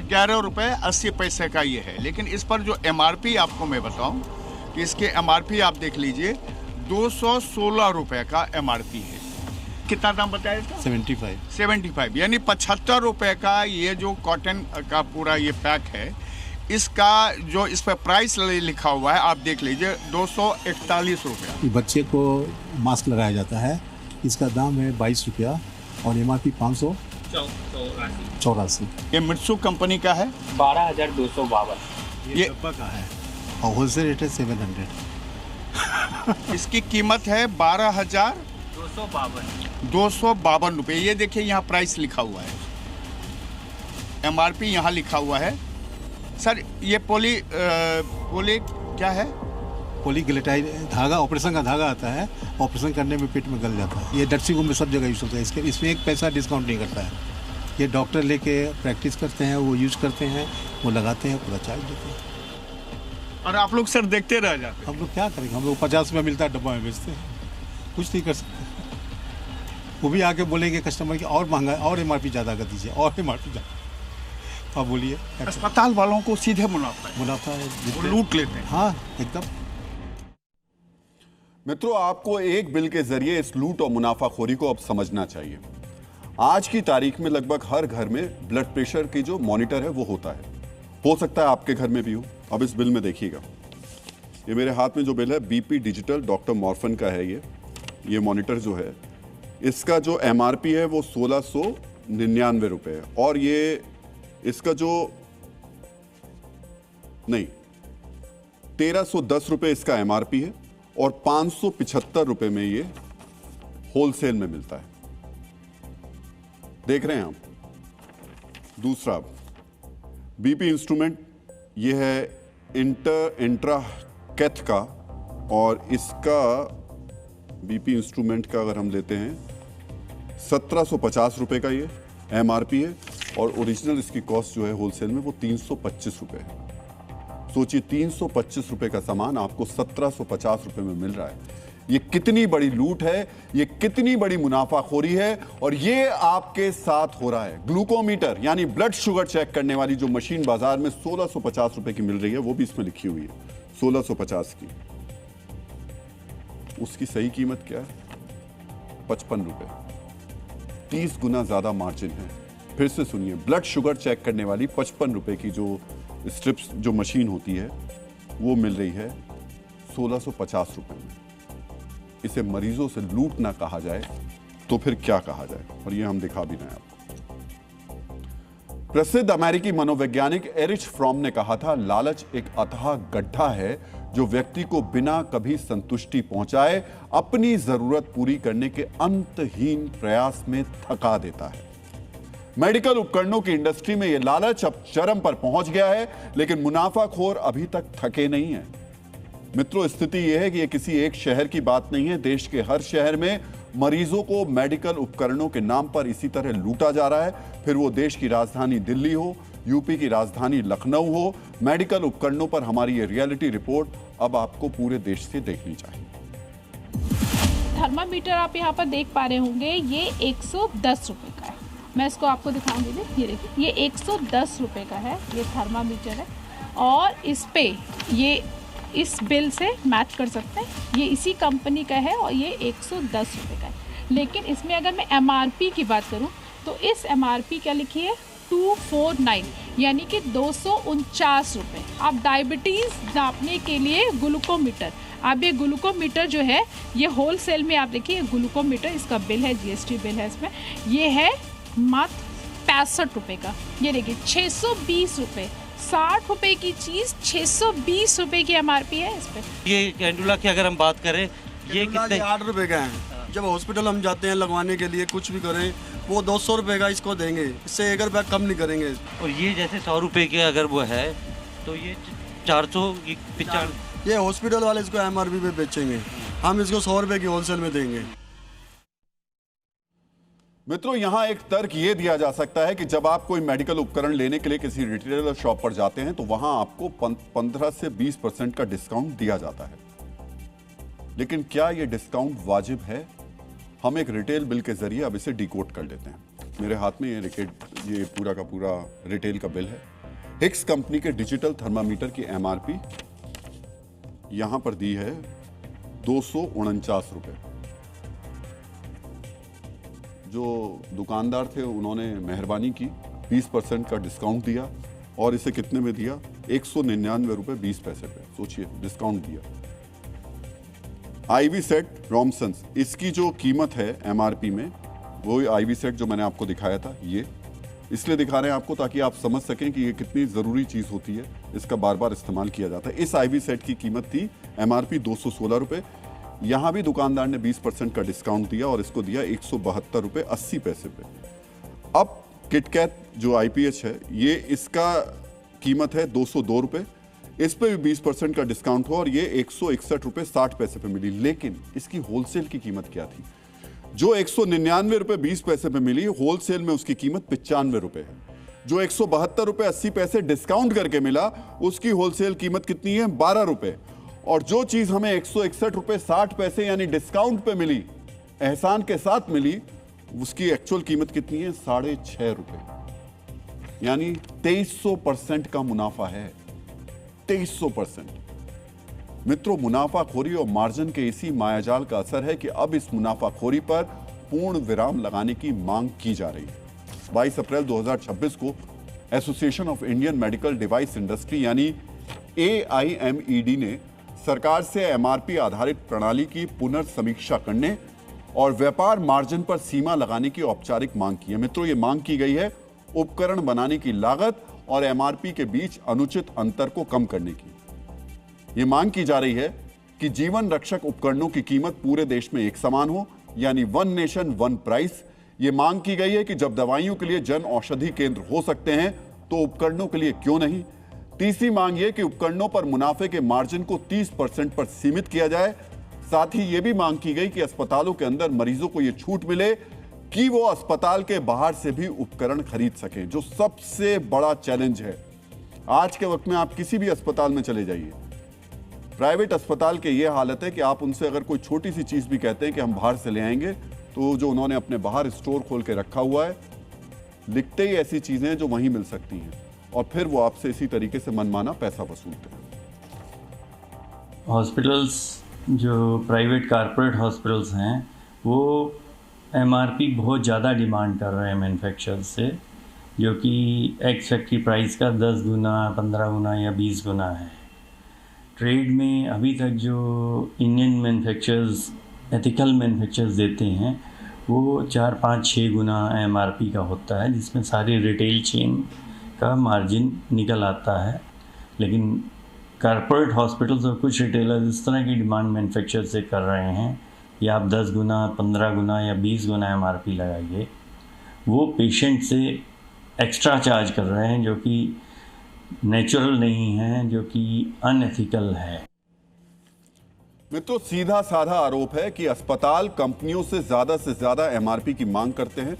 Speaker 5: 11 रुपए 80 पैसे का ये है, लेकिन इस पर जो एमआरपी आपको मैं बताऊं कि इसके एमआरपी आप देख लीजिए, 216 रुपए का एमआरपी है। कितना दाम बताया इसका? 75, यानी 75 रुपए का ये जो कॉटन का पूरा ये पैक है, इसका जो इस पर प्राइस लिखा हुआ है आप देख लीजिए 241 रुपया।
Speaker 10: बच्चे को मास्क लगाया जाता है, इसका दाम है 22 रुपया और एमआरपी 584।
Speaker 5: ये मित्सु कंपनी का है,
Speaker 7: 12,252।
Speaker 10: ये डब्बा का है और होलसेल रेट है 700।
Speaker 5: इसकी कीमत है 12,252 रुपये। ये देखिए यहाँ प्राइस लिखा हुआ है, एमआरपी यहाँ लिखा हुआ है। सर ये पोली क्या है?
Speaker 10: पॉलीग्लिटाइड धागा, ऑपरेशन का धागा आता है, ऑपरेशन करने में पेट में गल जाता है। ये नर्सिंग होम में सब जगह यूज़ होता है। इसमें 1 पैसा डिस्काउंट नहीं करता है। ये डॉक्टर लेके प्रैक्टिस करते हैं, वो यूज़ करते हैं, वो लगाते हैं, पूरा चार्ज देते हैं।
Speaker 4: और आप लोग सर देखते रह जाते हैं।
Speaker 10: हम लोग क्या करेंगे, हम लोग 50 रुपये मिलता है, डब्बा में बेचते हैं, कुछ नहीं कर सकते। वो भी आके बोलेंगे कस्टमर की और महंगा, और MRP ज़्यादा कर दीजिए, और MRP ज़्यादा। आप बोलिए,
Speaker 4: अस्पताल वालों को सीधे मुनाफा
Speaker 10: है,
Speaker 4: लूट लेते हैं।
Speaker 10: हाँ एकदम।
Speaker 1: मित्रों, आपको एक बिल के जरिए इस लूट और मुनाफाखोरी को अब समझना चाहिए। आज की तारीख में लगभग हर घर में ब्लड प्रेशर की जो मॉनिटर है वो होता है। हो सकता है आपके घर में भी हो। अब इस बिल में देखिएगा, ये मेरे हाथ में जो बिल है BP डिजिटल डॉक्टर मॉर्फन का है। ये मॉनिटर जो है, इसका जो MRP है वो 1699 रुपए है, और ये इसका जो नहीं 1310 रुपए इसका MRP है, और 575 रुपए में ये होलसेल में मिलता है। देख रहे हैं आप। दूसरा BP इंस्ट्रूमेंट, ये है इंट्रा कैथ का, और इसका BP इंस्ट्रूमेंट का अगर हम लेते हैं 1750 रुपए का ये MRP है, और ओरिजिनल इसकी कॉस्ट जो है होलसेल में वो 325 रुपए है। सोचिए, 325 रुपए का सामान आपको 1750 रुपए में मिल रहा है। ये कितनी बड़ी लूट है, ये कितनी बड़ी मुनाफाखोरी है, और ये आपके साथ हो रहा है। ग्लूकोमीटर यानी ब्लड शुगर चेक करने वाली जो मशीन बाजार में 1650 रुपए की मिल रही है, वो भी इसमें लिखी हुई है 1650 की। उसकी सही कीमत क्या है? 55 रुपए। 30 गुना ज्यादा मार्जिन है। फिर से सुनिए, ब्लड शुगर चेक करने वाली 55 रुपए की जो स्ट्रिप्स जो मशीन होती है वो मिल रही है 1650 रुपए में। इसे मरीजों से लूट ना कहा जाए तो फिर क्या कहा जाए, और ये हम दिखा भी रहे हैं आपको। प्रसिद्ध अमेरिकी मनोवैज्ञानिक एरिच फ्रॉम ने कहा था, लालच एक अथाह गड्ढा है जो व्यक्ति को बिना कभी संतुष्टि पहुंचाए अपनी जरूरत पूरी करने के अंतहीन प्रयास में थका देता है। मेडिकल उपकरणों की इंडस्ट्री में यह लालच अब चरम पर पहुंच गया है, लेकिन मुनाफाखोर अभी तक थके नहीं है। मित्रों, स्थिति यह है कि यह किसी एक शहर की बात नहीं है। देश के हर शहर में मरीजों को मेडिकल उपकरणों के नाम पर इसी तरह लूटा जा रहा है। फिर वो देश की राजधानी दिल्ली हो, यूपी की राजधानी लखनऊ हो, मेडिकल उपकरणों पर हमारी ये रियलिटी रिपोर्ट अब आपको पूरे देश से देखनी चाहिए।
Speaker 11: थर्मामीटर आप यहाँ पर देख पा रहे होंगे, ये 110 रुपए का है। मैं इसको आपको दिखाऊंगी। ये देखिए, ये 110 रुपए का है, ये थर्मामीटर है, और इस पे ये इस बिल से मैच कर सकते हैं। ये इसी कंपनी का है और ये 110 रुपए का है। लेकिन इसमें अगर मैं MRP की बात करूं तो इस MRP क्या लिखी है 249, यानी कि 249 रुपये। आप डायबिटीज़ नापने के लिए ग्लूकोमीटर, आप ये ग्लूकोमीटर जो है ये होलसेल में आप देखिए, ग्लूकोमीटर इसका बिल है, GST बिल है इसमें, ये है मात्र 65 रुपये का। ये देखिए 620 रुपये, 60 रुपए की चीज़ 620 रुपए की MRP है इस पर।
Speaker 12: ये कैंडुला की अगर हम बात करें, ये कितने
Speaker 13: 8 रुपए का है। जब हॉस्पिटल हम जाते हैं लगवाने के लिए, कुछ भी करें, वो 200 रुपए का इसको देंगे, इससे 1 रुपया कम नहीं करेंगे।
Speaker 12: और ये जैसे 100 रुपए के अगर वो है तो ये 495,
Speaker 13: ये हॉस्पिटल वाले इसको MRP पे बेचेंगे, हम इसको 100 रुपए की होलसेल में देंगे।
Speaker 1: मित्रों, यहां एक तर्क यह दिया जा सकता है कि जब आप कोई मेडिकल उपकरण लेने के लिए किसी रिटेलर शॉप पर जाते हैं तो वहां आपको 15 से 20% का डिस्काउंट दिया जाता है। लेकिन क्या यह डिस्काउंट वाजिब है? हम एक रिटेल बिल के जरिए अब इसे डिकोड कर लेते हैं। मेरे हाथ में ये पूरा का पूरा रिटेल का बिल है। हिक्स कंपनी के डिजिटल थर्मामीटर की MRP यहां पर दी है 249 रुपए। जो दुकानदार थे उन्होंने मेहरबानी की 20% का डिस्काउंट दिया, और इसे कितने में दिया? 199 रुपए 20 पैसे पे। सोचिए, डिस्काउंट दिया। IV सेट रॉमसन्स, इसकी जो कीमत है MRP में, वो IV सेट जो मैंने आपको दिखाया था, ये इसलिए दिखा रहे हैं आपको ताकि आप समझ सकें कि ये कितनी ज़रूरी चीज़ होती है, इसका बार बार इस्तेमाल किया जाता है। इस IV सेट की कीमत थी MRP 216 रुपये। यहाँ भी दुकानदार ने 20% का डिस्काउंट दिया और इसको दिया 172 रुपये 80 पैसे पे। अब किटकैट जो IPH है, ये इसका कीमत है 202 रुपये, इस पे भी 20% का डिस्काउंट हुआ और ये 161 रुपए 60 पैसे पे मिली। लेकिन इसकी होलसेल की कीमत क्या थी? जो 199 रुपए 20 पैसे पे मिली, होलसेल में उसकी कीमत 95 रुपए है। जो 172 रुपए 80 पैसे डिस्काउंट करके मिला, उसकी होलसेल कीमत कितनी है? 12 रुपए। और जो चीज हमें 161 रुपए 60 पैसे यानी डिस्काउंट पे मिली, एहसान के साथ मिली, उसकी एक्चुअल कीमत कितनी है? 6.5 रुपए, यानी 2300% का मुनाफा है। 2300%। मित्रों, मुनाफाखोरी और मार्जिन के इसी मायाजाल का असर है कि अब इस मुनाफाखोरी पर पूर्ण विराम लगाने की मांग की जा रही है। 22 अप्रैल 2026 को association of Indian medical device industry यानी AIMED ने सरकार से MRP आधारित प्रणाली की पुनर्समीक्षा करने और व्यापार मार्जिन पर सीमा लगाने की औपचारिक मांग की है। मित्रों, ये मांग की गई है उपकरण बनाने की लागत और MRP के बीच अनुचित अंतर को कम करने की। ये मांग की जा रही है कि जीवन रक्षक उपकरणों की कीमत पूरे देश में एक समान हो, यानी वन नेशन वन प्राइस। ये मांग की गई है कि जब दवाइयों के लिए जन औषधि केंद्र हो सकते हैं तो उपकरणों के लिए क्यों नहीं। तीसरी मांग ये कि उपकरणों पर मुनाफे के मार्जिन को 30% पर सीमित किया जाए। साथ ही यह भी मांग की गई कि अस्पतालों के अंदर मरीजों को यह छूट मिले कि वो अस्पताल के बाहर से भी उपकरण खरीद सकें, जो सबसे बड़ा चैलेंज है। आज के वक्त में आप किसी भी अस्पताल में चले जाइए, प्राइवेट अस्पताल के ये हालत है कि आप उनसे अगर कोई छोटी सी चीज भी कहते हैं कि हम बाहर से ले आएंगे, तो जो उन्होंने अपने बाहर स्टोर खोल के रखा हुआ है, लिखते ही ऐसी चीजें जो वहीं मिल सकती हैं, और फिर वो आपसे इसी तरीके से मनमाना पैसा वसूलते हैं।
Speaker 14: हॉस्पिटल्स जो प्राइवेट कारपोरेट हॉस्पिटल्स हैं वो MRP बहुत ज़्यादा डिमांड कर रहे हैं मैन्युफैक्चरर्स से, जो कि एक्स फैक्ट्री प्राइस का 10 गुना 15 गुना या 20 गुना है। ट्रेड में अभी तक जो इंडियन मैन्युफैक्चरर्स एथिकल मैन्युफैक्चरर्स देते हैं वो 4, 5, 6 गुना MRP का होता है, जिसमें सारी रिटेल चेन का मार्जिन निकल आता है। लेकिन कारपोरेट हॉस्पिटल्स और कुछ रिटेलर्स इस तरह की डिमांड मैन्युफैक्चर से कर रहे हैं कि आप 10 गुना 15 गुना या 20 गुना MRP लगाइए। वो पेशेंट से एक्स्ट्रा चार्ज कर रहे हैं, जो कि नेचुरल नहीं है, जो कि अनएथिकल है।
Speaker 1: मित्रों, सीधा साधा आरोप है कि अस्पताल कंपनियों से ज्यादा MRP की मांग करते हैं,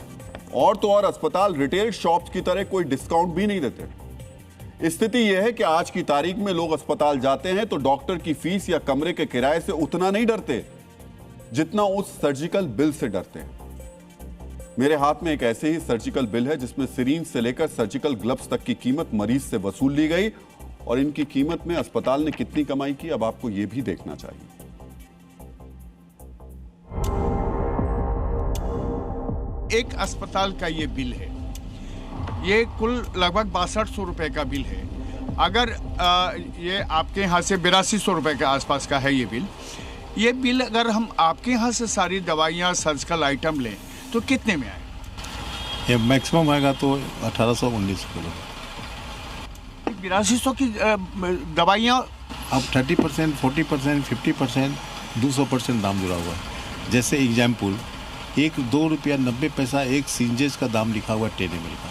Speaker 1: और तो और अस्पताल रिटेल शॉप्स की तरह कोई डिस्काउंट भी नहीं देते। स्थिति यह है कि आज की तारीख में लोग अस्पताल जाते हैं तो डॉक्टर की फीस या कमरे के किराए से उतना नहीं डरते जितना उस सर्जिकल बिल से डरते हैं। मेरे हाथ में एक ऐसे ही सर्जिकल बिल है जिसमें सिरिंज से लेकर सर्जिकल ग्लव्स तक की कीमत मरीज से वसूल ली गई, और इनकी कीमत में अस्पताल ने कितनी कमाई की, अब आपको यह भी देखना चाहिए।
Speaker 15: एक अस्पताल का ये बिल है, ये कुल लगभग 6200 रुपए का बिल है। अगर ये आपके यहाँ से 8200 रुपए के आसपास का है ये बिल अगर हम आपके यहाँ से सारी दवाइयाँ सर्जिकल आइटम लें तो कितने में आए?
Speaker 10: ये मैक्सिमम आएगा तो 1800-1900 रुपये।
Speaker 15: 8200 की दवाइयाँ
Speaker 10: अब 30%, 40%, 50%, 200% दाम जुड़ा हुआ है। जैसे एग्जाम्पल, 1-2 रुपया 90 पैसा एक सिंजेस का दाम लिखा हुआ 10 ml का,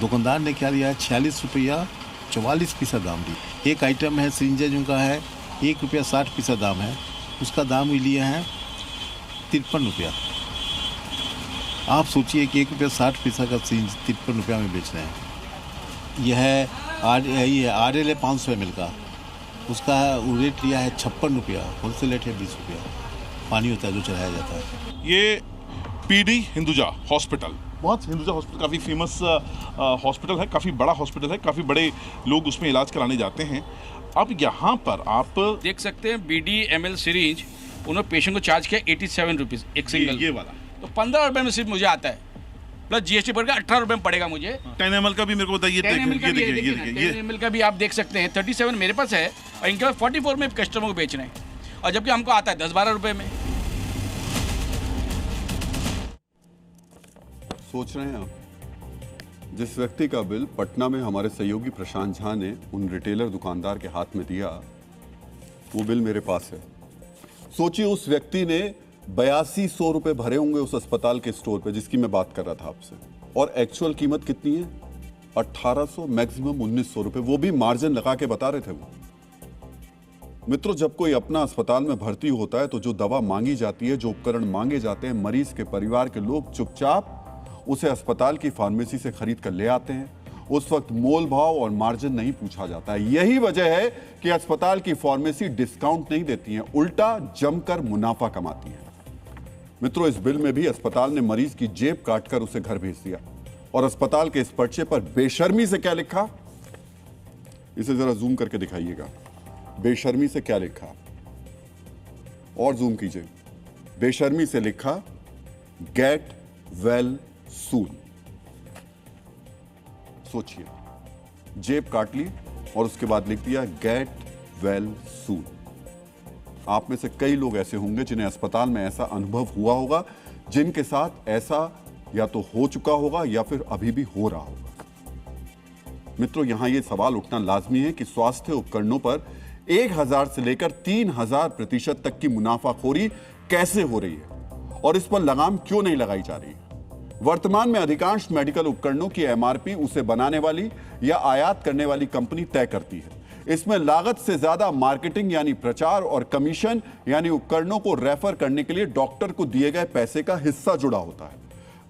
Speaker 10: दुकानदार ने क्या लिया है 46 रुपया 44 पैसा दाम दी। एक आइटम है सिंजेस उनका है 1 रुपया 60 पैसा दाम है, उसका दाम भी लिया है 53 रुपया। आप सोचिए कि 1 रुपया 60 पैसा का सिंज 53 रुपया में बेच रहे हैं। यह है RL है 500 ml का, उसका रेट लिया है 56 रुपया, होलसेल रेट है 20 रुपया। पानी होता है जो चढ़ाया जाता है।
Speaker 16: ये PD हिंदुजा हॉस्पिटल, बहुत हिंदुजा हॉस्पिटल काफ़ी फेमस हॉस्पिटल है, काफ़ी बड़ा हॉस्पिटल है, काफ़ी बड़े लोग उसमें इलाज कराने जाते हैं। अब यहाँ पर आप
Speaker 17: देख सकते हैं BD ml सीरीज उन्होंने पेशेंट को चार्ज किया 87 रुपीज़ एक सिंगल,
Speaker 16: ये वाला
Speaker 17: तो 15 रुपये में सिर्फ मुझे आता है, प्लस GST पड़ गया 18 रुपये में पड़ेगा मुझे।
Speaker 16: 10 ml का भी मेरे को बताइए,
Speaker 17: 10 ml का भी आप देख सकते हैं 37 मेरे पास है, और इनके पास 44 में कस्टमर को बेच रहे हैं, और जबकि हमको आता है 10-12 रुपये में।
Speaker 1: सोच रहे हैं आप, जिस व्यक्ति का बिल पटना में हमारे सहयोगी प्रशांत झा ने उन रिटेलर दुकानदार के हाथ में दिया, वो बिल मेरे पास है। सोचिए उस व्यक्ति ने 8200 रुपए भरे होंगे उस अस्पताल के स्टोर पे जिसकी मैं बात कर रहा था आपसे, और एक्चुअल कीमत कितनी है? 1800 मैक्सिमम 1900 रुपए, वो भी मार्जिन लगा के बता रहे थे वो। मित्रों, जब कोई अपना अस्पताल में भर्ती होता है तो जो दवा मांगी जाती है, जो उपकरण मांगे जाते हैं, मरीज के परिवार के लोग चुपचाप उसे अस्पताल की फार्मेसी से खरीद कर ले आते हैं। उस वक्त मोल भाव और मार्जिन नहीं पूछा जाता है। यही वजह है कि अस्पताल की फार्मेसी डिस्काउंट नहीं देती है, उल्टा जमकर मुनाफा कमाती है। मित्रों, इस बिल में भी अस्पताल ने मरीज की जेब काटकर उसे घर भेज दिया। और अस्पताल के इस पर्चे पर बेशर्मी से क्या लिखा, इसे जरा जूम करके दिखाइएगा। बेशर्मी से क्या लिखा, और जूम कीजिए। बेशर्मी से लिखा गेट वेल सून। सोचिए, जेब काट ली और उसके बाद लिख दिया गेट वेल सून। आप में से कई लोग ऐसे होंगे जिन्हें अस्पताल में ऐसा अनुभव हुआ होगा, जिनके साथ ऐसा या तो हो चुका होगा या फिर अभी भी हो रहा होगा। मित्रों, यहां यह सवाल उठना लाजमी है कि स्वास्थ्य उपकरणों पर 1000 से लेकर 3000% तक की मुनाफाखोरी कैसे हो रही है और इस पर लगाम क्यों नहीं लगाई जा रही है। वर्तमान में अधिकांश मेडिकल उपकरणों की एमआरपी उसे बनाने वाली या आयात करने वाली कंपनी तय करती है। इसमें लागत से ज्यादा मार्केटिंग यानी प्रचार और कमीशन यानी उपकरणों को रेफर करने के लिए डॉक्टर को दिए गए पैसे का हिस्सा जुड़ा होता है।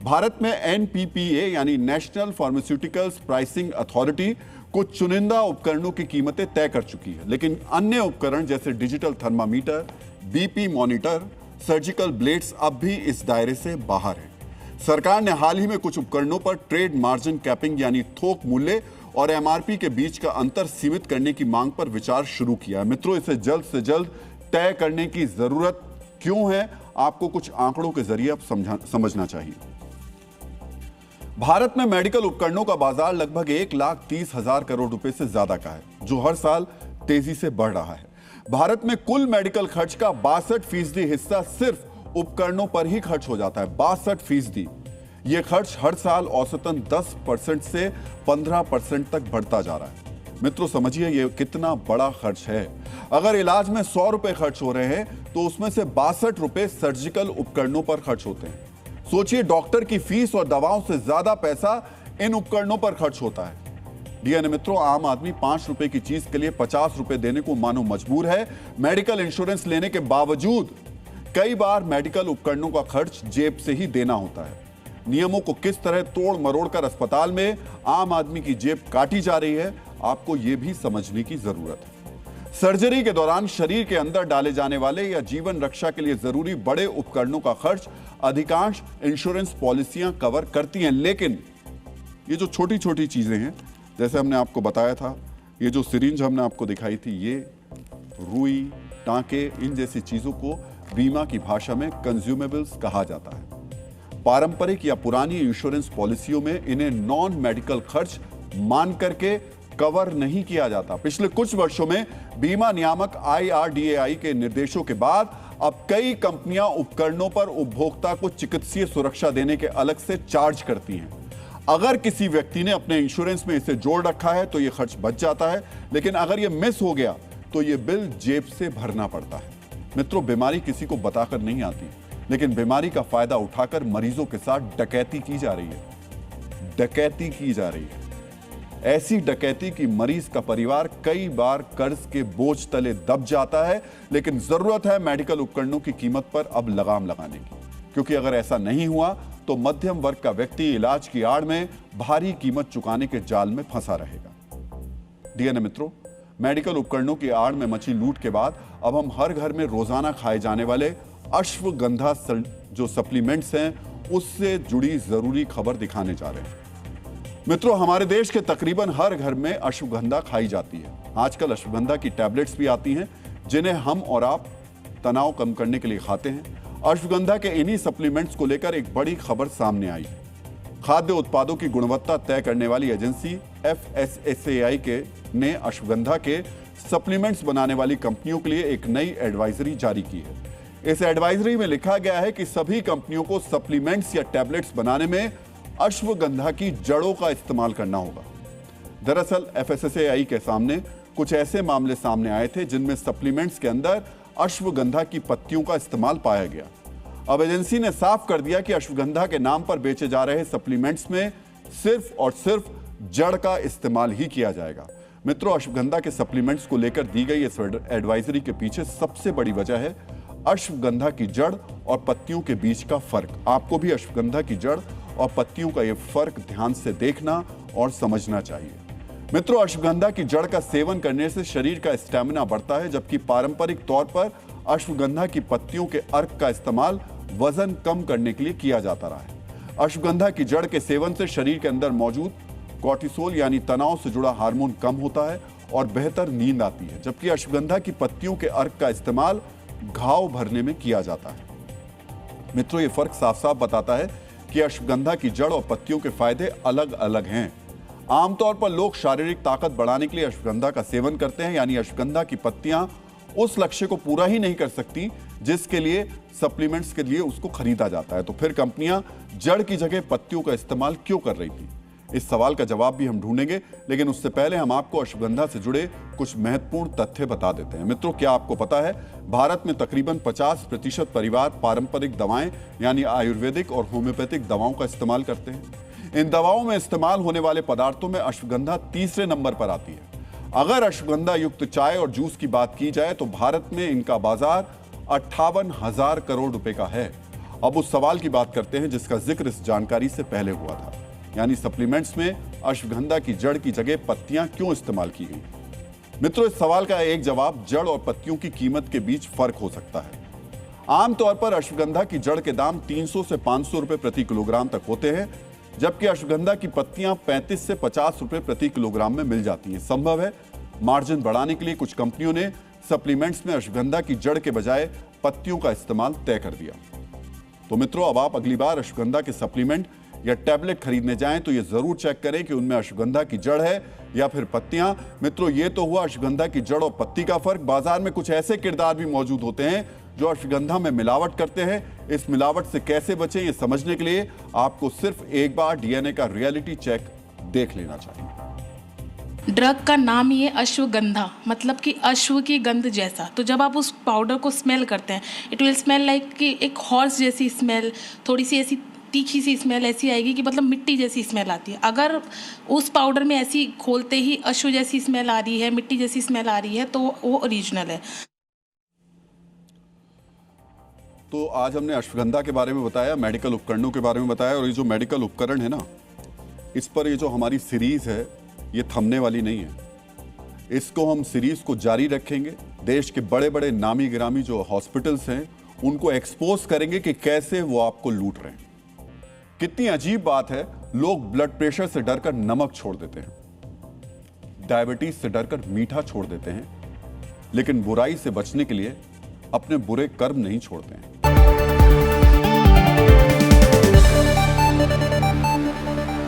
Speaker 1: भारत में एनपीपीए यानी नेशनल फार्मास्यूटिकल्स प्राइसिंग अथॉरिटी कुछ चुनिंदा उपकरणों की कीमतें तय कर चुकी है, लेकिन अन्य उपकरण जैसे digital thermometer, BP monitor, surgical blades अब भी इस दायरे से बाहर है। सरकार ने हाल ही में कुछ उपकरणों पर ट्रेड मार्जिन कैपिंग यानी थोक मूल्य और एमआरपी के बीच का अंतर सीमित करने की मांग पर विचार शुरू किया है। मित्रों, इसे जल्द से जल्द तय करने की जरूरत क्यों है, आपको कुछ आंकड़ों के जरिए अब समझना चाहिए। भारत में मेडिकल उपकरणों का बाजार लगभग 1,30,000 करोड़ रुपए से ज्यादा का है, जो हर साल तेजी से बढ़ रहा है। भारत में कुल मेडिकल खर्च का 62% हिस्सा सिर्फ उपकरणों पर ही खर्च हो जाता है। 62%। यह खर्च हर साल औसतन 10% से 15% तक बढ़ता जा रहा है। मित्रों, समझिए यह कितना बड़ा खर्च है। अगर इलाज में 100 रुपए खर्च हो रहे हैं तो उसमें से 62 रुपए सर्जिकल उपकरणों पर खर्च होते हैं। सोचिए, डॉक्टर की फीस और दवाओं से ज्यादा पैसा इन उपकरणों पर खर्च होता है। डीएनए मित्रों, आम आदमी 5 रुपए की चीज के लिए 50 रुपए देने को मानो मजबूर है। मेडिकल इंश्योरेंस लेने के बावजूद कई बार मेडिकल उपकरणों का खर्च जेब से ही देना होता है। नियमों को किस तरह तोड़ मरोड़ कर अस्पताल में आम आदमी की जेब काटी जा रही है, आपको यह भी समझने की जरूरत है। सर्जरी के दौरान शरीर के अंदर डाले जाने वाले या जीवन रक्षा के लिए जरूरी बड़े उपकरणों का खर्च अधिकांश इंश्योरेंस पॉलिसियां कवर करती हैं, लेकिन ये जो छोटी छोटी चीजें हैं, जैसे हमने आपको बताया था, ये जो सिरिंज हमने आपको दिखाई थी, ये रुई, टांके, इन जैसी चीजों को बीमा की भाषा में कंज्यूमेबल्स कहा जाता है। पारंपरिक या पुरानी इंश्योरेंस पॉलिसियों में इन्हें नॉन मेडिकल खर्च मान करके कवर नहीं किया जाता। पिछले कुछ वर्षों में बीमा नियामक IRDAI के निर्देशों के बाद अब कई कंपनियां उपकरणों पर उपभोक्ता को चिकित्सीय सुरक्षा देने के अलग से चार्ज करती हैं। अगर किसी व्यक्ति ने अपने इंश्योरेंस में इसे जोड़ रखा है तो यह खर्च बच जाता है, लेकिन अगर यह मिस हो गया तो यह बिल जेब से भरना पड़ता है। मित्रों, बीमारी किसी को बताकर नहीं आती, लेकिन बीमारी का फायदा उठाकर मरीजों के साथ डकैती की जा रही है। डकैती की जा रही है, ऐसी डकैती की मरीज का परिवार कई बार कर्ज के बोझ तले दब जाता है। लेकिन जरूरत है मेडिकल उपकरणों की कीमत पर अब लगाम लगाने की, क्योंकि अगर ऐसा नहीं हुआ तो मध्यम वर्ग का व्यक्ति इलाज की आड़ में भारी कीमत चुकाने के जाल में फंसा रहेगा। डीएनए मित्रों, मेडिकल उपकरणों की आड़ में मची लूट के बाद अब हम हर घर में रोजाना खाए जाने वाले अश्वगंधा जो सप्लीमेंट्स हैं, उससे जुड़ी जरूरी खबर दिखाने जा रहे हैं। मित्रों, हमारे देश के तकरीबन हर घर में अश्वगंधा खाई जाती है। आजकल अश्वगंधा की टैबलेट्स भी आती हैं, जिन्हें हम और आप तनाव कम करने के लिए खाते हैं। अश्वगंधा के इन्हीं सप्लीमेंट्स को लेकर एक बड़ी खबर सामने आई है। खाद्य उत्पादों की गुणवत्ता तय करने वाली एजेंसी FSSAI ने अश्वगंधा के सप्लीमेंट्स बनाने वाली कंपनियों के लिए एक नई एडवाइजरी जारी की है। इस एडवाइजरी में लिखा गया है कि सभी कंपनियों को सप्लीमेंट्स या टैबलेट्स बनाने में अश्वगंधा की जड़ों का इस्तेमाल करना होगा। दरअसल FSSAI के सामने कुछ ऐसे मामले सामने आए थे जिनमें सप्लीमेंट्स के अंदर अश्वगंधा की पत्तियों का इस्तेमाल पाया गया। अब एजेंसी ने साफ कर दिया कि अश्वगंधा के नाम पर बेचे जा रहे सप्लीमेंट्स में सिर्फ और सिर्फ जड़ का इस्तेमाल ही किया जाएगा। मित्रों, अश्वगंधा के सप्लीमेंट्स को लेकर दी गई इस एडवाइजरी के पीछे सबसे बड़ी वजह है अश्वगंधा की जड़ और पत्तियों के बीच का फर्क। आपको भी अश्वगंधा की जड़ और पत्तियों का यह फर्क ध्यान से देखना और समझना चाहिए। मित्रों, अश्वगंधा की जड़ का सेवन करने से शरीर का स्टैमिना बढ़ता है, जबकि पारंपरिक तौर पर अश्वगंधा की पत्तियों के अर्क का इस्तेमाल वजन कम करने के लिए किया जाता रहा है। अश्वगंधा की जड़ के सेवन से शरीर के अंदर मौजूद कॉर्टिसोल यानी तनाव से जुड़ा हार्मोन कम होता है और बेहतर नींद आती है, जबकि अश्वगंधा की पत्तियों के अर्क का इस्तेमाल घाव भरने में किया जाता है। मित्रों, ये फर्क साफ साफ बताता है कि अश्वगंधा की जड़ और पत्तियों के फायदे अलग अलग हैं। आमतौर पर लोग शारीरिक ताकत बढ़ाने के लिए अश्वगंधा का सेवन करते हैं, यानी अश्वगंधा की पत्तियां उस लक्ष्य को पूरा ही नहीं कर सकती जिसके लिए सप्लीमेंट्स के लिए उसको खरीदा जाता है। तो फिर कंपनियां जड़ की जगह पत्तियों का इस्तेमाल क्यों कर रही थी? इस सवाल का जवाब भी हम ढूंढेंगे, लेकिन उससे पहले हम आपको अश्वगंधा से जुड़े कुछ महत्वपूर्ण तथ्य बता देते हैं। मित्रों, क्या आपको पता है भारत में तकरीबन 50% परिवार पारंपरिक दवाएं यानी आयुर्वेदिक और होम्योपैथिक दवाओं का इस्तेमाल करते हैं। इन दवाओं में इस्तेमाल होने वाले पदार्थों में अश्वगंधा तीसरे नंबर पर आती है। अगर अश्वगंधा युक्त चाय और जूस की बात की जाए तो भारत में इनका बाजार 58,000 करोड़ रुपए का है। अब उस सवाल की बात करते हैं जिसका जिक्र इस जानकारी से पहले हुआ था, यानी सप्लीमेंट्स में अश्वगंधा की जड़ की जगह पत्तियां क्यों इस्तेमाल की गई। मित्रों, इस सवाल का एक जवाब जड़ और पत्तियों की कीमत के बीच फर्क हो सकता है। आमतौर पर अश्वगंधा की जड़ के दाम 300 से 500 रुपए प्रति किलोग्राम तक होते हैं, जबकि अश्वगंधा की पत्तियां 35 से 50 रुपए प्रति किलोग्राम में मिल जाती हैं। संभव है मार्जिन बढ़ाने के लिए कुछ कंपनियों ने सप्लीमेंट्स में अश्वगंधा की जड़ के बजाय पत्तियों का इस्तेमाल तय कर दिया। तो मित्रों, अब आप अगली बार अश्वगंधा के सप्लीमेंट या टैबलेट खरीदने जाएं तो ये जरूर चेक करें कि उनमें अश्वगंधा की जड़ है या फिर पत्तियां। मित्रों, ये तो हुआ अश्वगंधा की जड़ और पत्ती का फर्क। बाजार में कुछ ऐसे किरदार भी मौजूद होते हैं जो अश्वगंधा में मिलावट करते हैं। इस मिलावट से कैसे बचें, ये समझने के लिए आपको सिर्फ एक बार डीएनए का रियलिटी चेक देख लेना चाहिए।
Speaker 18: ड्रग का नाम ही है अश्वगंधा, मतलब कि अश्व की गंध जैसा। तो जब आप उस पाउडर को स्मेल करते हैं, इट विल स्मेल लाइक कि एक हॉर्स जैसी स्मेल, थोड़ी सी ऐसी तीखी सी स्मेल ऐसी आएगी कि मतलब मिट्टी जैसी स्मेल आती है। अगर उस पाउडर में ऐसी खोलते ही अश्व जैसी स्मेल आ रही है, मिट्टी जैसी स्मेल आ रही है, तो वो ओरिजिनल है।
Speaker 1: तो आज हमने अश्वगंधा के बारे में बताया, मेडिकल उपकरणों के बारे में बताया, और ये जो मेडिकल उपकरण है ना, इस पर ये जो हमारी सीरीज है ये थमने वाली नहीं है। इसको हम सीरीज को जारी रखेंगे। देश के बड़े बड़े नामी गिरामी जो हॉस्पिटल्स हैं उनको एक्सपोज करेंगे कि कैसे वो आपको लूट रहे हैं। कितनी अजीब बात है, लोग ब्लड प्रेशर से डरकर नमक छोड़ देते हैं, डायबिटीज से डरकर मीठा छोड़ देते हैं, लेकिन बुराई से बचने के लिए अपने बुरे कर्म नहीं छोड़ते हैं।